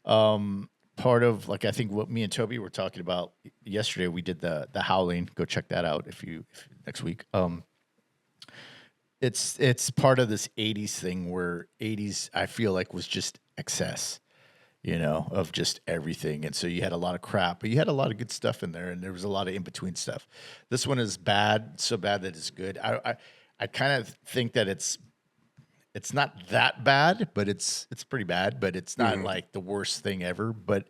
Part of, like, I think what me and Toby were talking about yesterday, we did the Howling. Go check that out if next week. It's part of this 80s thing where 80s, I feel like, was just excess, of just everything. And so you had a lot of crap, but you had a lot of good stuff in there, and there was a lot of in-between stuff. This one is bad, so bad that it's good. I kind of think that it's not that bad, but it's pretty bad, but it's not like the worst thing ever, but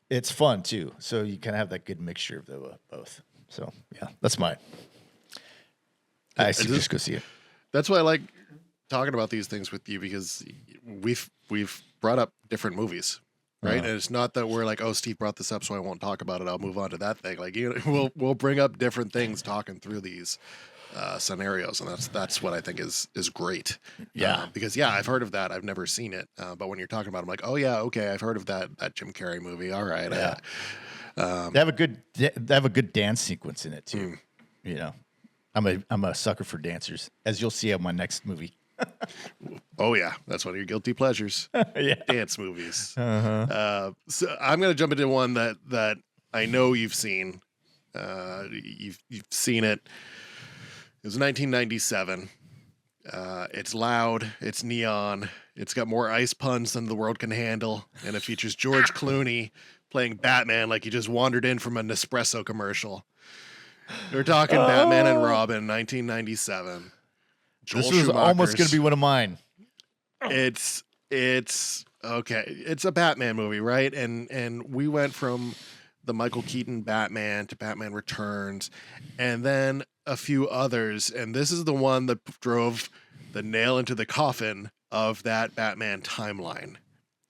it's fun too. So you kind of have that good mixture of both. So yeah, that's mine. I just go see it. That's why I like talking about these things with you, because we've brought up different movies, right? And it's not that we're like, oh, Steve brought this up, so I won't talk about it. I'll move on to that thing. Like, we'll bring up different things talking through these scenarios, and that's what I think is great. Yeah, because I've heard of that. I've never seen it, but when you're talking about it, I'm like, oh yeah, okay, I've heard of that Jim Carrey movie. All right, yeah. They have a good dance sequence in it too. I'm a sucker for dancers, as you'll see in my next movie. Oh yeah, that's one of your guilty pleasures. Yeah, dance movies. So I'm gonna jump into one that I know you've seen. You've seen it. It was 1997. It's loud. It's neon. It's got more ice puns than the world can handle, and it features George Clooney playing Batman like he just wandered in from a Nespresso commercial. We're talking Batman and Robin, 1997. This was almost going to be one of mine. It's okay. It's a Batman movie, right? And we went from the Michael Keaton Batman to Batman Returns, and then a few others. And this is the one that drove the nail into the coffin of that Batman timeline,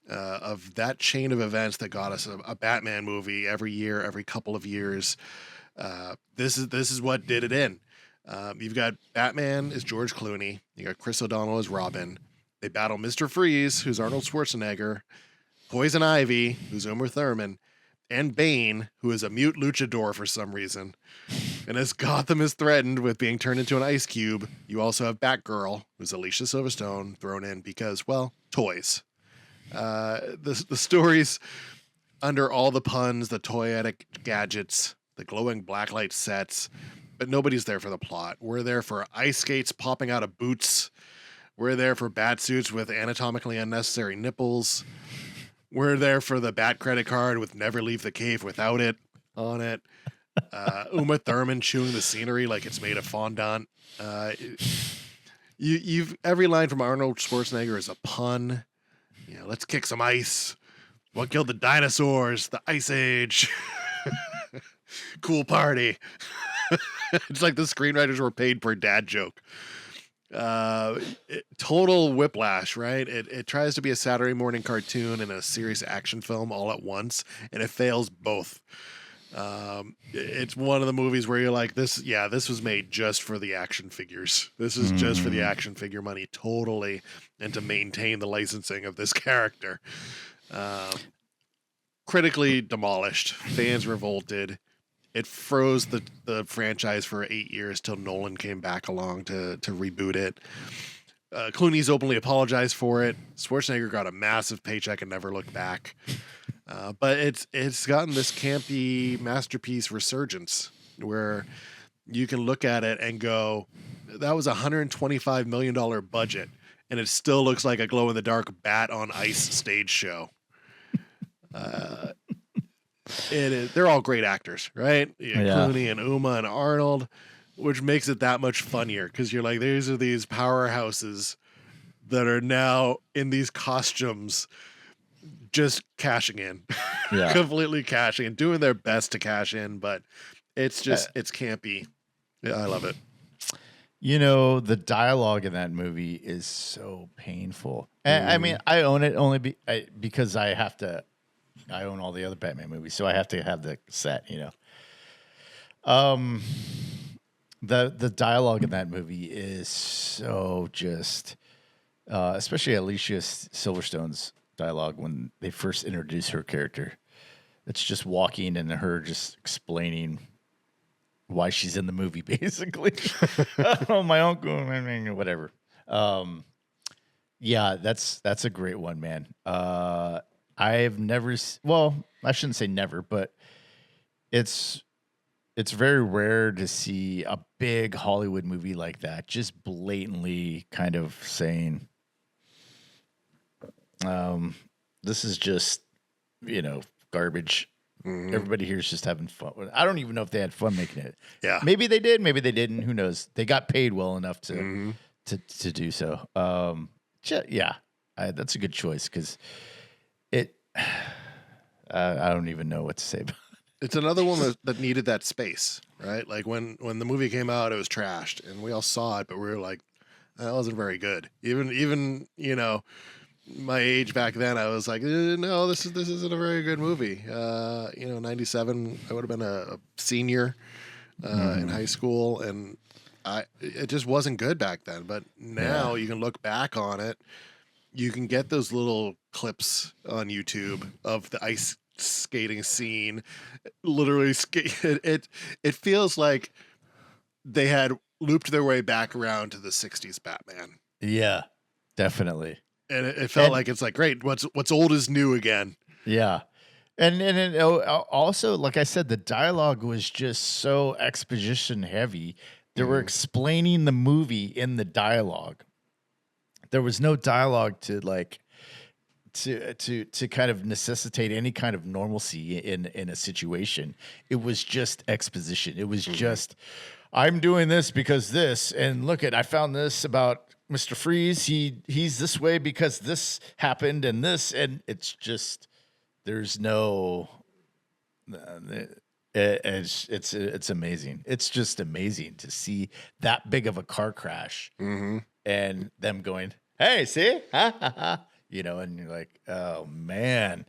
of that chain of events that got us a Batman movie every year, every couple of years. This is what did it in. You've got Batman as George Clooney. You got Chris O'Donnell as Robin. They battle Mr. Freeze, who's Arnold Schwarzenegger, Poison Ivy, who's Uma Thurman, and Bane, who is a mute luchador for some reason. And as Gotham is threatened with being turned into an ice cube, you also have Batgirl, who's Alicia Silverstone, thrown in because, well, toys. The stories under all the puns, the toyetic gadgets, the glowing blacklight sets, but nobody's there for the plot. We're there for ice skates popping out of boots. We're there for bat suits with anatomically unnecessary nipples. We're there for the Bat credit card with never leave the cave without it on it. Uma Thurman chewing the scenery like it's made of fondant. You've every line from Arnold Schwarzenegger is a pun. Let's kick some ice. What killed the dinosaurs? The Ice Age. Cool party. It's like the screenwriters were paid per dad joke. Total whiplash, right? It tries to be a Saturday morning cartoon and a serious action film all at once, and it fails both. It's one of the movies where you're like, this was made just for the action figures. This is just for the action figure money, totally, and to maintain the licensing of this character. Critically demolished. Fans revolted. It froze the franchise for 8 years till Nolan came back along to reboot it. Clooney's openly apologized for it. Schwarzenegger got a massive paycheck and never looked back. But it's gotten this campy masterpiece resurgence where you can look at it and go, that was a $125 million budget, and it still looks like a glow-in-the-dark bat on ice stage show. They're all great actors, right? Clooney and Uma and Arnold, which makes it that much funnier because you're like, these are these powerhouses that are now in these costumes just cashing in, completely cashing in, doing their best to cash in, but it's campy. Yeah, I love it. The dialogue in that movie is so painful. I mean, I own it only because I have to. I own all the other Batman movies, so I have to have the set. The dialogue in that movie is so just, especially Alicia Silverstone's dialogue when they first introduce her character. It's just walking and her just explaining why she's in the movie, basically. Oh, my uncle, whatever. Yeah, that's a great one, man. I've never, I shouldn't say never, but it's very rare to see a big Hollywood movie like that just blatantly kind of saying, this is just, garbage. Mm-hmm. Everybody here is just having fun. I don't even know if they had fun making it. Yeah. Maybe they did. Maybe they didn't. Who knows? They got paid well enough to do so. That's a good choice because I don't even know what to say about it. It's another one that needed that space, right? Like when the movie came out, it was trashed, and we all saw it, but we were like, that wasn't very good. Even my age back then, I was like, no, this isn't a very good movie. 97, I would have been a senior in high school, and it just wasn't good back then. But now you can look back on it. You can get those little clips on YouTube of the ice skating scene. Literally, it feels like they had looped their way back around to the 60s Batman. Yeah, definitely. And it felt like it's like, great, what's old is new again. Yeah. And it also, like I said, the dialogue was just so exposition heavy. They were explaining the movie in the dialogue. There was no dialogue to kind of necessitate any kind of normalcy in a situation. It was just exposition. It was just, I'm doing this because this, and look I found this about Mr. Freeze. He's this way because this happened and this, and it's just, there's no, it's amazing. It's just amazing to see that big of a car crash and them going, hey, see? And you're like, oh man.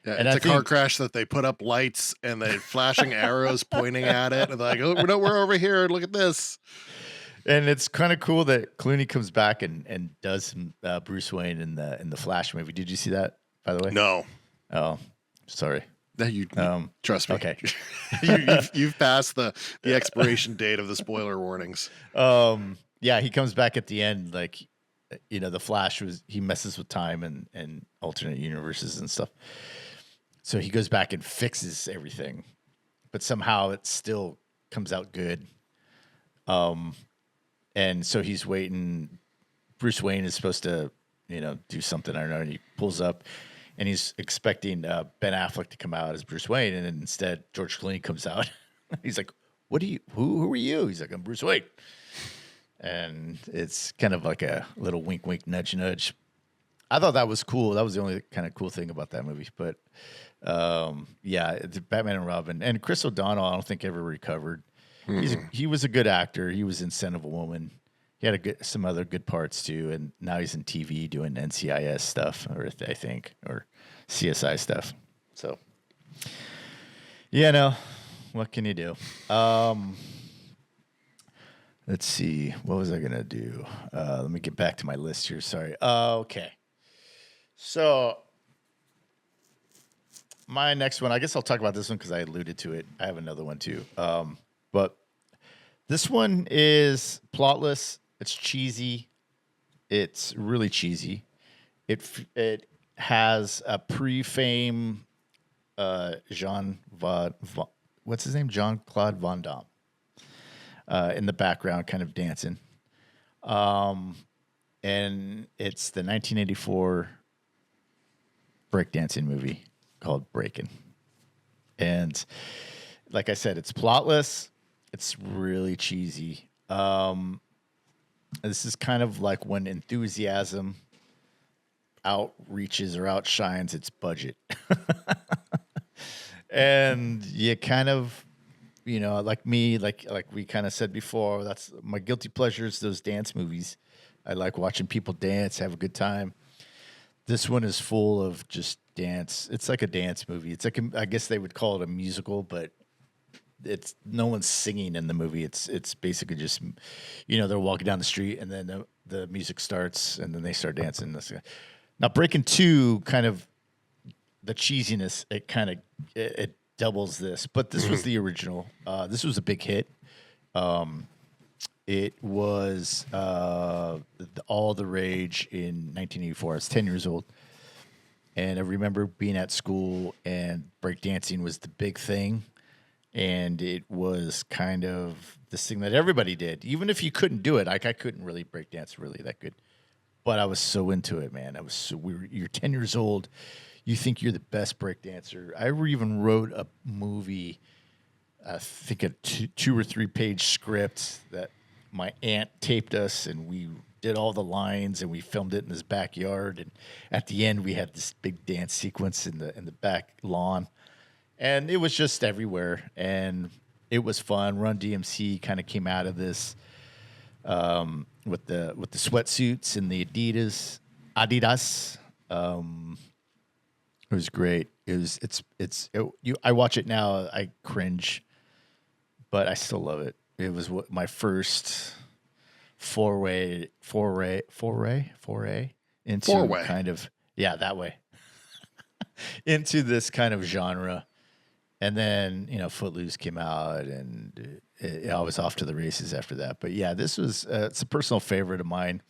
Yeah, And it's I a car think, crash that they put up lights and they flashing arrows pointing at it, and they're like, "Oh, no, we're over here. Look at this." and it's kind of cool that Clooney comes back and does some Bruce Wayne in the Flash movie. Did you see that, by the way? No, Oh, sorry. no, you trust me. Okay. You've passed the expiration date of the spoiler warnings. Yeah, he comes back at the end, like, the Flash he messes with time and alternate universes and stuff. So he goes back and fixes everything, but somehow it still comes out good. And so he's waiting. Bruce Wayne is supposed to, do something. I don't know. And he pulls up, and he's expecting Ben Affleck to come out as Bruce Wayne, and instead George Clooney comes out. He's like, Who are you?" He's like, "I'm Bruce Wayne." And it's kind of like a little wink, wink, nudge, nudge. I thought that was cool. That was the only kind of cool thing about that movie. But yeah, it's Batman and Robin, and Chris O'Donnell, I don't think ever recovered. He was a good actor. He was in Scent of a Woman. He had some other good parts too, and now he's in TV doing NCIS stuff, or CSI stuff. So, yeah, what can you do? Let's see. What was I gonna do? Let me get back to my list here. Sorry. Okay. So my next one, I guess I'll talk about this one because I alluded to it. I have another one too. But this one is plotless. It's cheesy. It's really cheesy. It has a pre-fame what's his name? Jean-Claude Van Damme in the background, kind of dancing. And it's the 1984 breakdancing movie called Breakin. And like I said, it's plotless. It's really cheesy. This is kind of like when enthusiasm outreaches or outshines its budget. And you kind of, like me, like we kind of said before, that's my guilty pleasures, those dance movies. I like watching people dance, have a good time. This one is full of just dance. It's like a dance movie. It's like I guess they would call it a musical, but it's no one's singing in the movie. It's basically just, they're walking down the street and then the music starts and then they start dancing. Now, Breakin' 2, kind of the cheesiness, it doubles this, but this was the original. This was a big hit. It was all the rage in 1984. I was 10 years old. And I remember being at school and breakdancing was the big thing. And it was kind of this thing that everybody did. Even if you couldn't do it, like I couldn't really breakdance really that good. But I was so into it, man. You're 10 years old. You think you're the best breakdancer. I even wrote a movie, I think a 2 or 3 page script that my aunt taped us, and we did all the lines, and we filmed it in his backyard. And at the end, we had this big dance sequence in the back lawn, and it was just everywhere, and it was fun. Run DMC kind of came out of this with the sweatsuits and the Adidas. It was great. I watch it now, I cringe, but I still love it. It was my first foray into kind of, yeah, that way into this kind of genre. And then, Footloose came out, and I was off to the races after that. But yeah, this was it's a personal favorite of mine.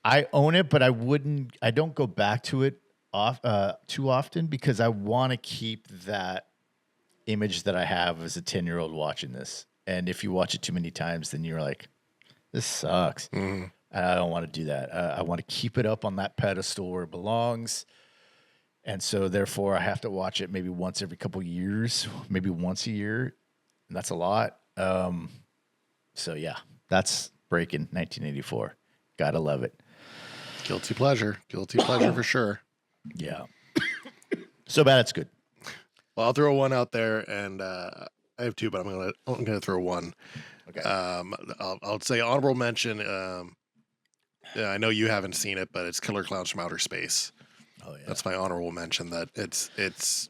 I own it, but I don't go back to it too often because I want to keep that image that I have as a 10-year-old watching this. And if you watch it too many times, then you're like, this sucks. Mm-hmm. I don't want to do that. I want to keep it up on that pedestal where it belongs. And so therefore I have to watch it maybe once every couple of years, maybe once a year. And that's a lot. So yeah, that's Breakin' 1984. Gotta love it. Guilty pleasure for sure. Yeah. So bad it's good. Well, I'll throw one out there, and I have 2, but I'm gonna throw one. Okay. I'll say honorable mention. I know you haven't seen it, but it's Killer Clowns from Outer Space. Oh yeah. That's my honorable mention. That it's it's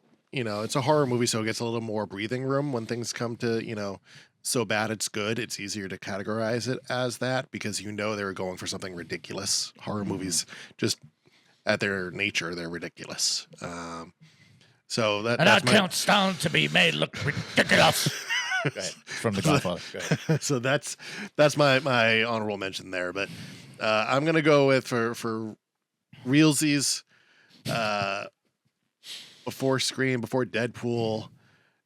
a horror movie, so it gets a little more breathing room when things come to so bad it's good. It's easier to categorize it as that because they were going for something ridiculous. Horror movies, just at their nature, they're ridiculous. So And that's I count down to be made look ridiculous. Go ahead. From The Godfather. Go ahead. So that's my honorable mention there. But I'm gonna go with for realsies. Before Scream, before Deadpool,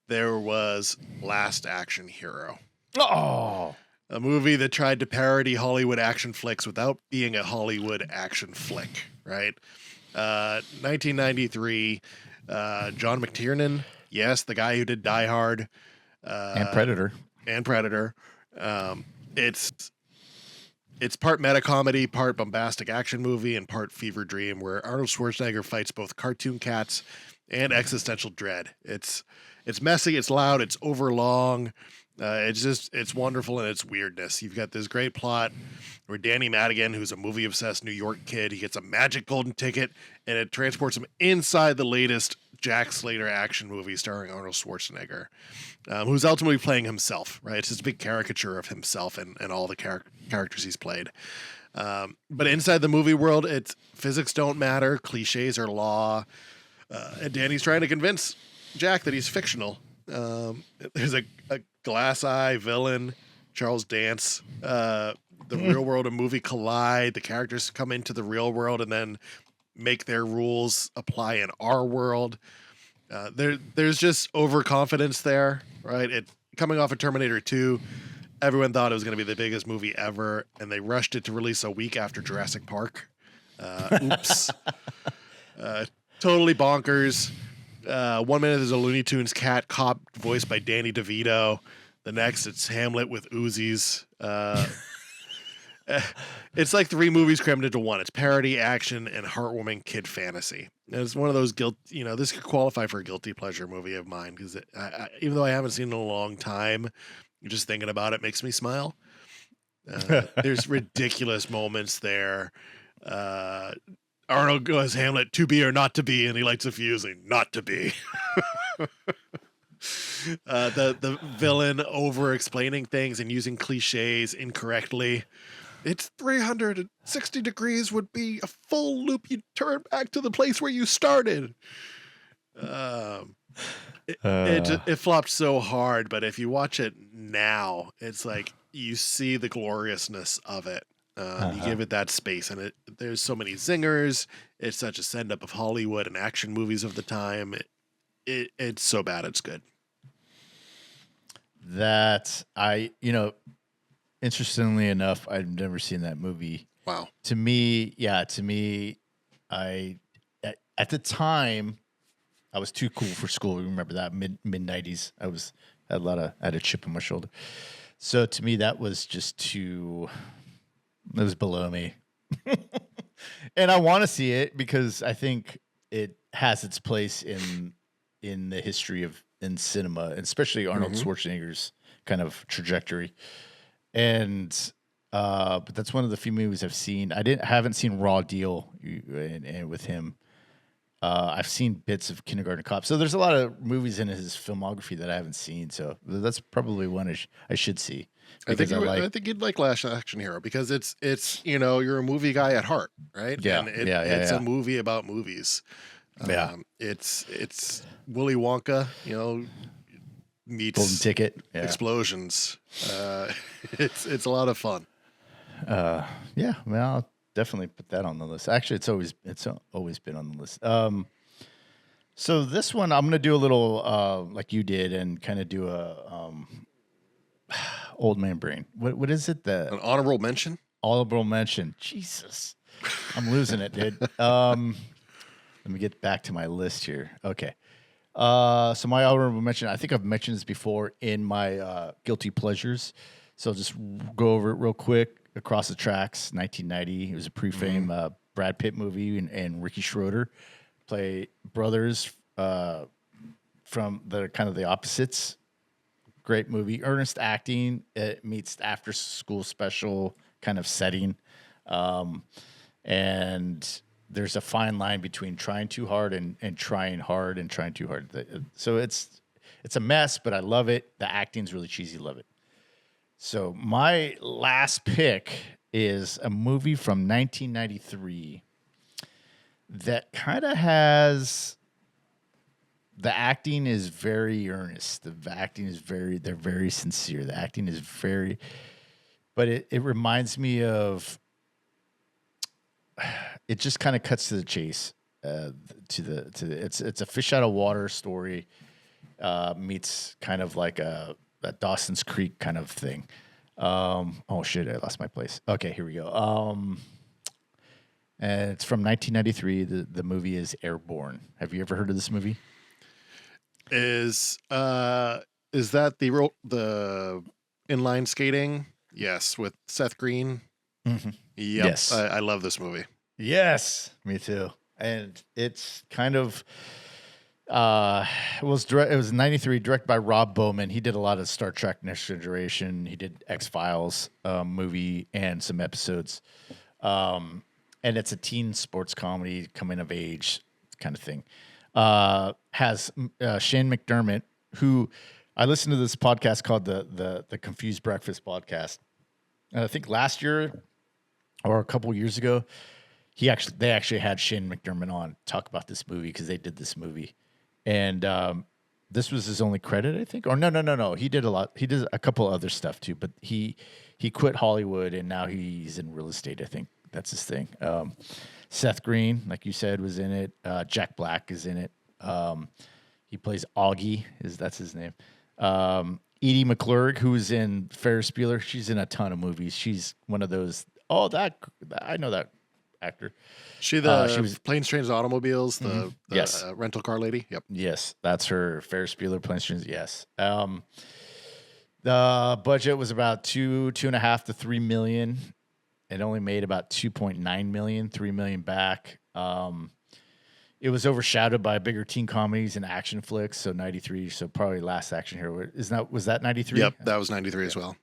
there was Last Action Hero. Oh, A movie that tried to parody Hollywood action flicks without being a Hollywood action flick, right? 1993, John McTiernan, yes, the guy who did Die Hard. and Predator. And Predator. It's part meta comedy, part bombastic action movie, and part fever dream, where Arnold Schwarzenegger fights both cartoon cats and existential dread. It's messy, it's loud, it's overlong. It's wonderful in its weirdness. You've got this great plot where Danny Madigan, who's a movie obsessed New York kid, he gets a magic golden ticket and it transports him inside the latest Jack Slater action movie starring Arnold Schwarzenegger, who's ultimately playing himself, right? It's just a big caricature of himself and all the characters he's played. But inside the movie world, it's physics don't matter, cliches are law, and Danny's trying to convince Jack that he's fictional. There's a glass eye villain, Charles Dance. The real world and movie collide. The characters come into the real world and then make their rules apply in our world. There's just overconfidence there, right? It coming off of Terminator 2, everyone thought it was going to be the biggest movie ever, and they rushed it to release a week after Jurassic Park. Oops. Totally bonkers. 1 minute there's a Looney Tunes cat cop voiced by Danny DeVito. The next it's Hamlet with Uzis. It's like 3 movies crammed into one. It's parody, action, and heartwarming kid fantasy. And it's one of those this could qualify for a guilty pleasure movie of mine because even though I haven't seen it in a long time, just thinking about it makes me smile. There's ridiculous moments there. Arnold goes Hamlet, to be or not to be, and he lights a fuse and not to be. The villain over explaining things and using cliches incorrectly. It's 360 degrees would be a full loop. You turn back to the place where you started. It flopped so hard, but if you watch it now, it's like you see the gloriousness of it. You give it that space, and there's so many zingers. It's such a send up of Hollywood and action movies of the time. It's so bad it's good. Interestingly enough, I've never seen that movie. Wow. To me, at the time, I was too cool for school. Remember that mid 90s. I had a chip on my shoulder. So to me, that was just too. It was below me. And I want to see it because I think it has its place in the history of in cinema, and especially Arnold Schwarzenegger's kind of trajectory. And but that's one of the few movies I've seen. Haven't seen Raw Deal and with him. I've seen bits of Kindergarten Cop. So there's a lot of movies in his filmography that I haven't seen. So that's probably one I should see. I think you'd like Last Action Hero because it's you're a movie guy at heart, right? Yeah, and it's a movie about movies. It's Willy Wonka, meets Golden Ticket, explosions. It's a lot of fun. I'll definitely put that on the list. Actually, it's always been on the list. So this one I'm gonna do a little like you did and kind of do a old man brain. What is it? An honorable mention? Honorable mention. Jesus. I'm losing it, dude. Let me get back to my list here. Okay. So my honorable mention, I think I've mentioned this before in my guilty pleasures. So I'll just go over it real quick. Across the Tracks, 1990. It was a pre-fame Brad Pitt movie, and Ricky Schroeder play brothers from the kind of the opposites. Great movie. Earnest acting. It meets after school special kind of setting. And there's a fine line between trying too hard and trying hard and trying too hard. So it's a mess, but I love it. The acting's really cheesy. Love it. So my last pick is a movie from 1993 that kind of has, the acting is very earnest. The acting is they're very sincere. The acting is very, but it reminds me of, it just kind of cuts to the chase. It's a fish out of water story, meets kind of like a Dawson's Creek kind of thing. Oh shit, I lost my place. Okay, here we go. And it's from 1993. The movie is Airborne. Have you ever heard of this movie? Is that the inline skating? Yes, with Seth Green. Mm-hmm. Yep. Yes, I love this movie. Yes, me too. And it's kind of it was 93, directed by Rob Bowman. He did a lot of Star Trek Next Generation. He did X-Files movie and some episodes. And it's a teen sports comedy, coming of age kind of thing. Has Shane McDermott, who I listened to this podcast called the Confused Breakfast podcast. And I think last year or a couple years ago, they actually had Shane McDermott on talk about this movie because they did this movie. And this was his only credit, I think. Or no. He did a lot. He did a couple other stuff too, but he quit Hollywood and now he's in real estate. I think that's his thing. Seth Green, like you said, was in it. Jack Black is in it. He plays Augie. That's his name. Edie McClurg, who's in Ferris Bueller. She's in a ton of movies. She's one of those. Oh, I know that actor. She was Planes, Trains, and Automobiles, the yes. Rental car lady. Yep. Yes, that's her. Ferris Bueller, Planes, Trains. Yes. The budget was about $2.5 to $3 million. It only made about 2.9 million, 3 million back. It was overshadowed by bigger teen comedies and action flicks. So 93. So probably Last Action Hero. Was that 93? Yep, that was 93 as well.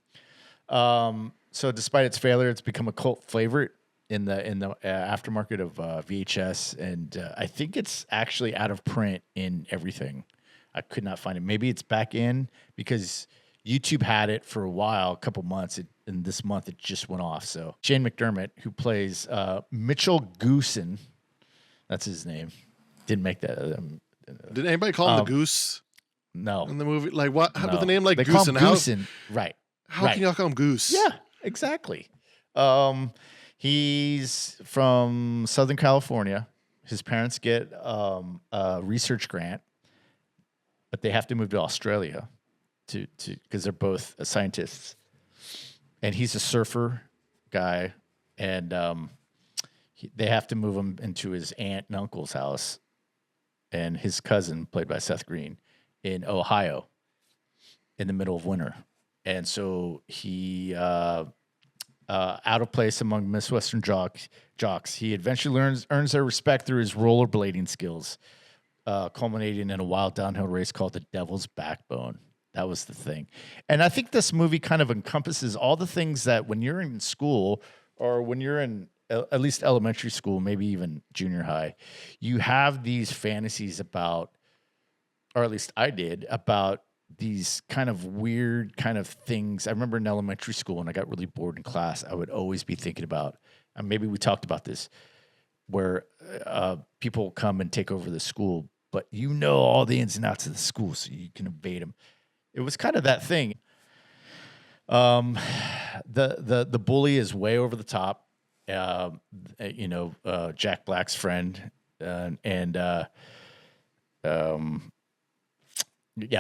So despite its failure, it's become a cult favorite in the aftermarket of VHS, and I think it's actually out of print in everything. I could not find it. Maybe it's back in because YouTube had it for a while, a couple months, and this month it just went off. So Shane McDermott, who plays Mitchell Goosen, that's his name. Didn't make that. Did anybody call him the Goose? No. In the movie, like what? No. With a name like they Goose, call him and Goosen, right? How can y'all call him Goose? Yeah, exactly. He's from Southern California. His parents get a research grant, but they have to move to Australia to because they're both scientists. And he's a surfer guy, and they have to move him into his aunt and uncle's house, and his cousin, played by Seth Green, in Ohio, in the middle of winter. And so he, out of place among Midwestern jocks, he eventually earns their respect through his rollerblading skills, culminating in a wild downhill race called the Devil's Backbone. That was the thing. And I think this movie kind of encompasses all the things that when you're in school or when you're in at least elementary school, maybe even junior high, you have these fantasies about, or at least I did, about these kind of weird kind of things. I remember in elementary school when I got really bored in class, I would always be thinking about, and maybe we talked about this, where people come and take over the school, but you know all the ins and outs of the school, so you can evade them. It was kind of that thing. The bully is way over the top. Jack Black's friend, yeah,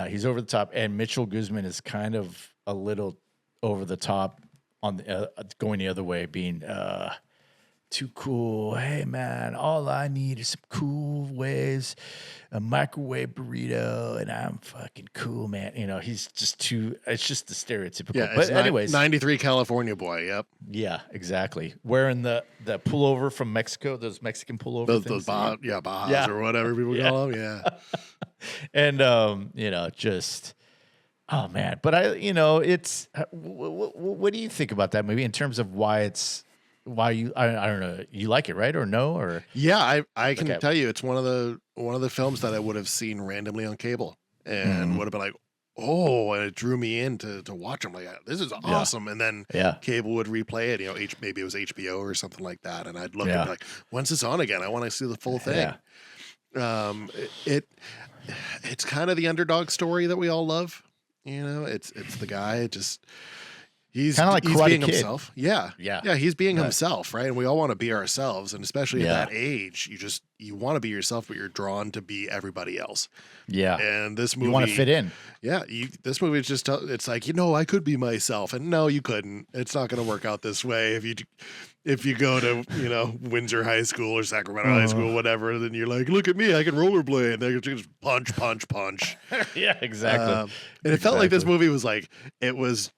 he's over the top, and Mitchell Guzman is kind of a little over the top on the, going the other way, being too cool. Hey man, all I need is some cool ways, a microwave burrito, and I'm fucking cool, man. You know, he's just too. It's just the stereotypical. Yeah, but anyways, 93 California boy. Yep. Yeah, exactly. Wearing the pullover from Mexico, those Mexican pullover things. Bajas or whatever people call them. Yeah. And just oh man. But it's what do you think about that movie in terms of why it's why I don't know. You like it, right? Or no? Or Yeah, I can Okay. tell you, it's one of the films that I would have seen randomly on cable and Mhm. would have been like, oh, and it drew me in to watch them. Like, this is awesome. And then yeah, cable would replay it. Maybe it was HBO or something like that, and I'd look and Yeah. be like, when's this on again? I want to see the full thing. Yeah. It's kind of the underdog story that we all love. It's the guy just. He's Kinda like he's Karate being Kid. himself. Yeah. Yeah. Yeah. He's being Right. himself, right? And we all want to be ourselves. And especially Yeah. at that age, you want to be yourself, but you're drawn to be everybody else. yeah. And this movie, You want to fit in. yeah, this movie is just, it's like, I could be myself. And no, you couldn't. It's not going to work out this way. If you go to, Windsor High School or Sacramento High School, whatever, then you're like, look at me, I can rollerblade. They just punch, punch, punch. Yeah, exactly. And it felt like this Exactly. movie was like, it was,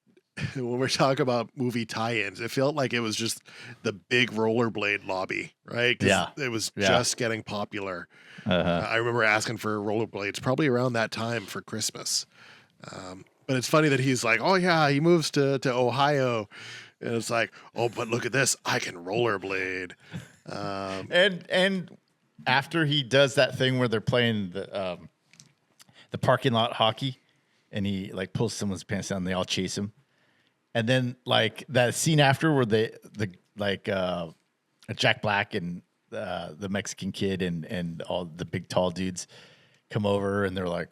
when we're talking about movie tie-ins, it felt like it was just the big rollerblade lobby, right? 'Cause Yeah. it was Yeah. just getting popular. Uh-huh. I remember asking for rollerblades probably around that time for Christmas. But it's funny that he's like, oh yeah, he moves to Ohio. And it's like, oh, but look at this, I can rollerblade. And after he does that thing where they're playing the parking lot hockey, and he like pulls someone's pants down, and they all chase him, and then like that scene after where Jack Black and the Mexican kid and all the big tall dudes come over, and they're like,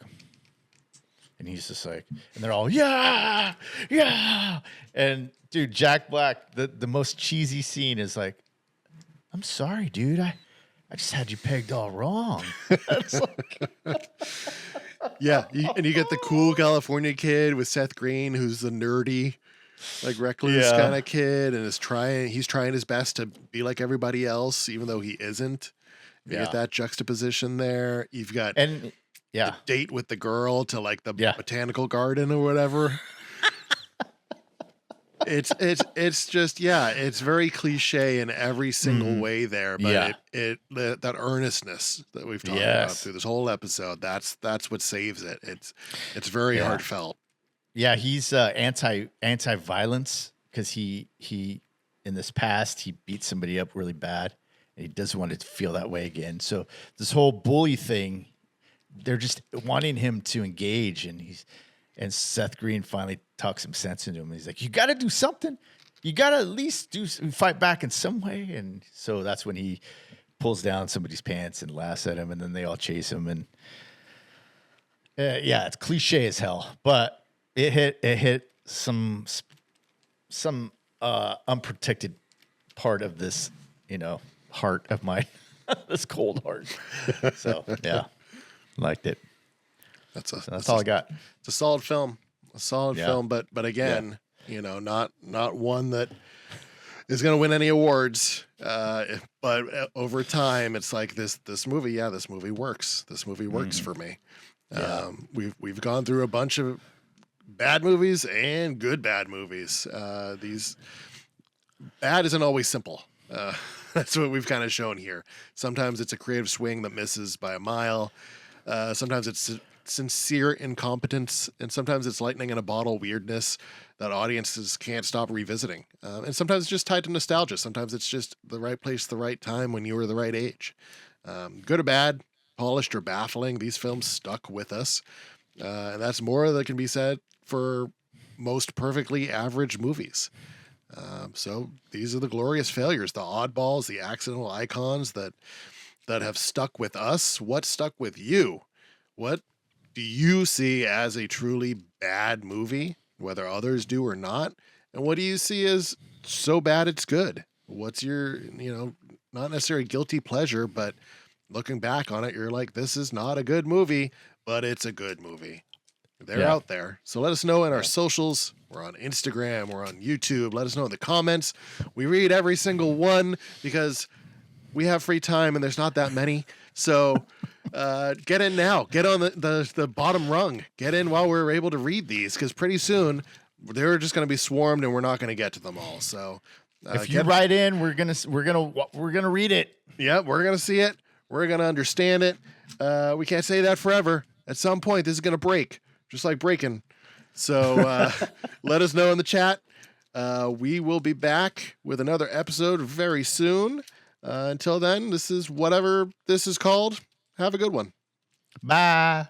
and he's just like, and they're all yeah, and dude, Jack Black, the most cheesy scene is like, I'm sorry, dude, I just had you pegged all wrong. That's like, Yeah, and you get the cool California kid with Seth Green, who's the nerdy, like recluse Yeah. kind of kid, and he's trying his best to be like everybody else, even though he isn't. You Yeah. get that juxtaposition there. You've got and yeah, date with the girl to like the Yeah. botanical garden or whatever. It's just, yeah, it's very cliche in every single way there, but Yeah. that earnestness that we've talked about Yes. through this whole episode, that's what saves it. It's very Yeah. heartfelt. yeah, he's anti-violence because he in this past he beat somebody up really bad, and he doesn't want to feel that way again. So this whole bully thing, they're just wanting him to engage, and Seth Green finally talks some sense into him. He's like, you got to do something. You got to at least fight back in some way. And so that's when he pulls down somebody's pants and laughs at him, and then they all chase him. And yeah, it's cliche as hell, but it hit some unprotected part of this, heart of mine, this cold heart. So yeah, liked it. That's all I got. It's a solid film, Yeah. film, but again, not one that is going to win any awards. But over time, it's like this movie. Yeah, this movie works. This movie works for me. Yeah. We've gone through a bunch of bad movies and good bad movies. These bad isn't always simple. That's what we've kind of shown here. Sometimes it's a creative swing that misses by a mile. Sometimes it's sincere incompetence, and sometimes it's lightning in a bottle weirdness that audiences can't stop revisiting. And sometimes it's just tied to nostalgia. Sometimes it's just the right place, the right time when you were the right age. Good or bad, polished or baffling, these films stuck with us. And that's more that can be said for most perfectly average movies. So these are the glorious failures, the oddballs, the accidental icons that have stuck with us. What stuck with you? What do you see as a truly bad movie, whether others do or not? And what do you see as so bad it's good? What's your, not necessarily guilty pleasure, but looking back on it, you're like, this is not a good movie, but it's a good movie. They're Yeah. out there. So let us know in our socials. We're on Instagram. We're on YouTube. Let us know in the comments. We read every single one because we have free time and there's not that many. So get in now. Get on the bottom rung. Get in while we're able to read these, because pretty soon they're just going to be swarmed and we're not going to get to them all. So If you write in, we're gonna read it. yeah, we're going to see it. We're going to understand it. We can't say that forever. At some point, this is going to break, just like Breakin. So let us know in the chat. We will be back with another episode very soon. Until then, this is whatever this is called. Have a good one. Bye.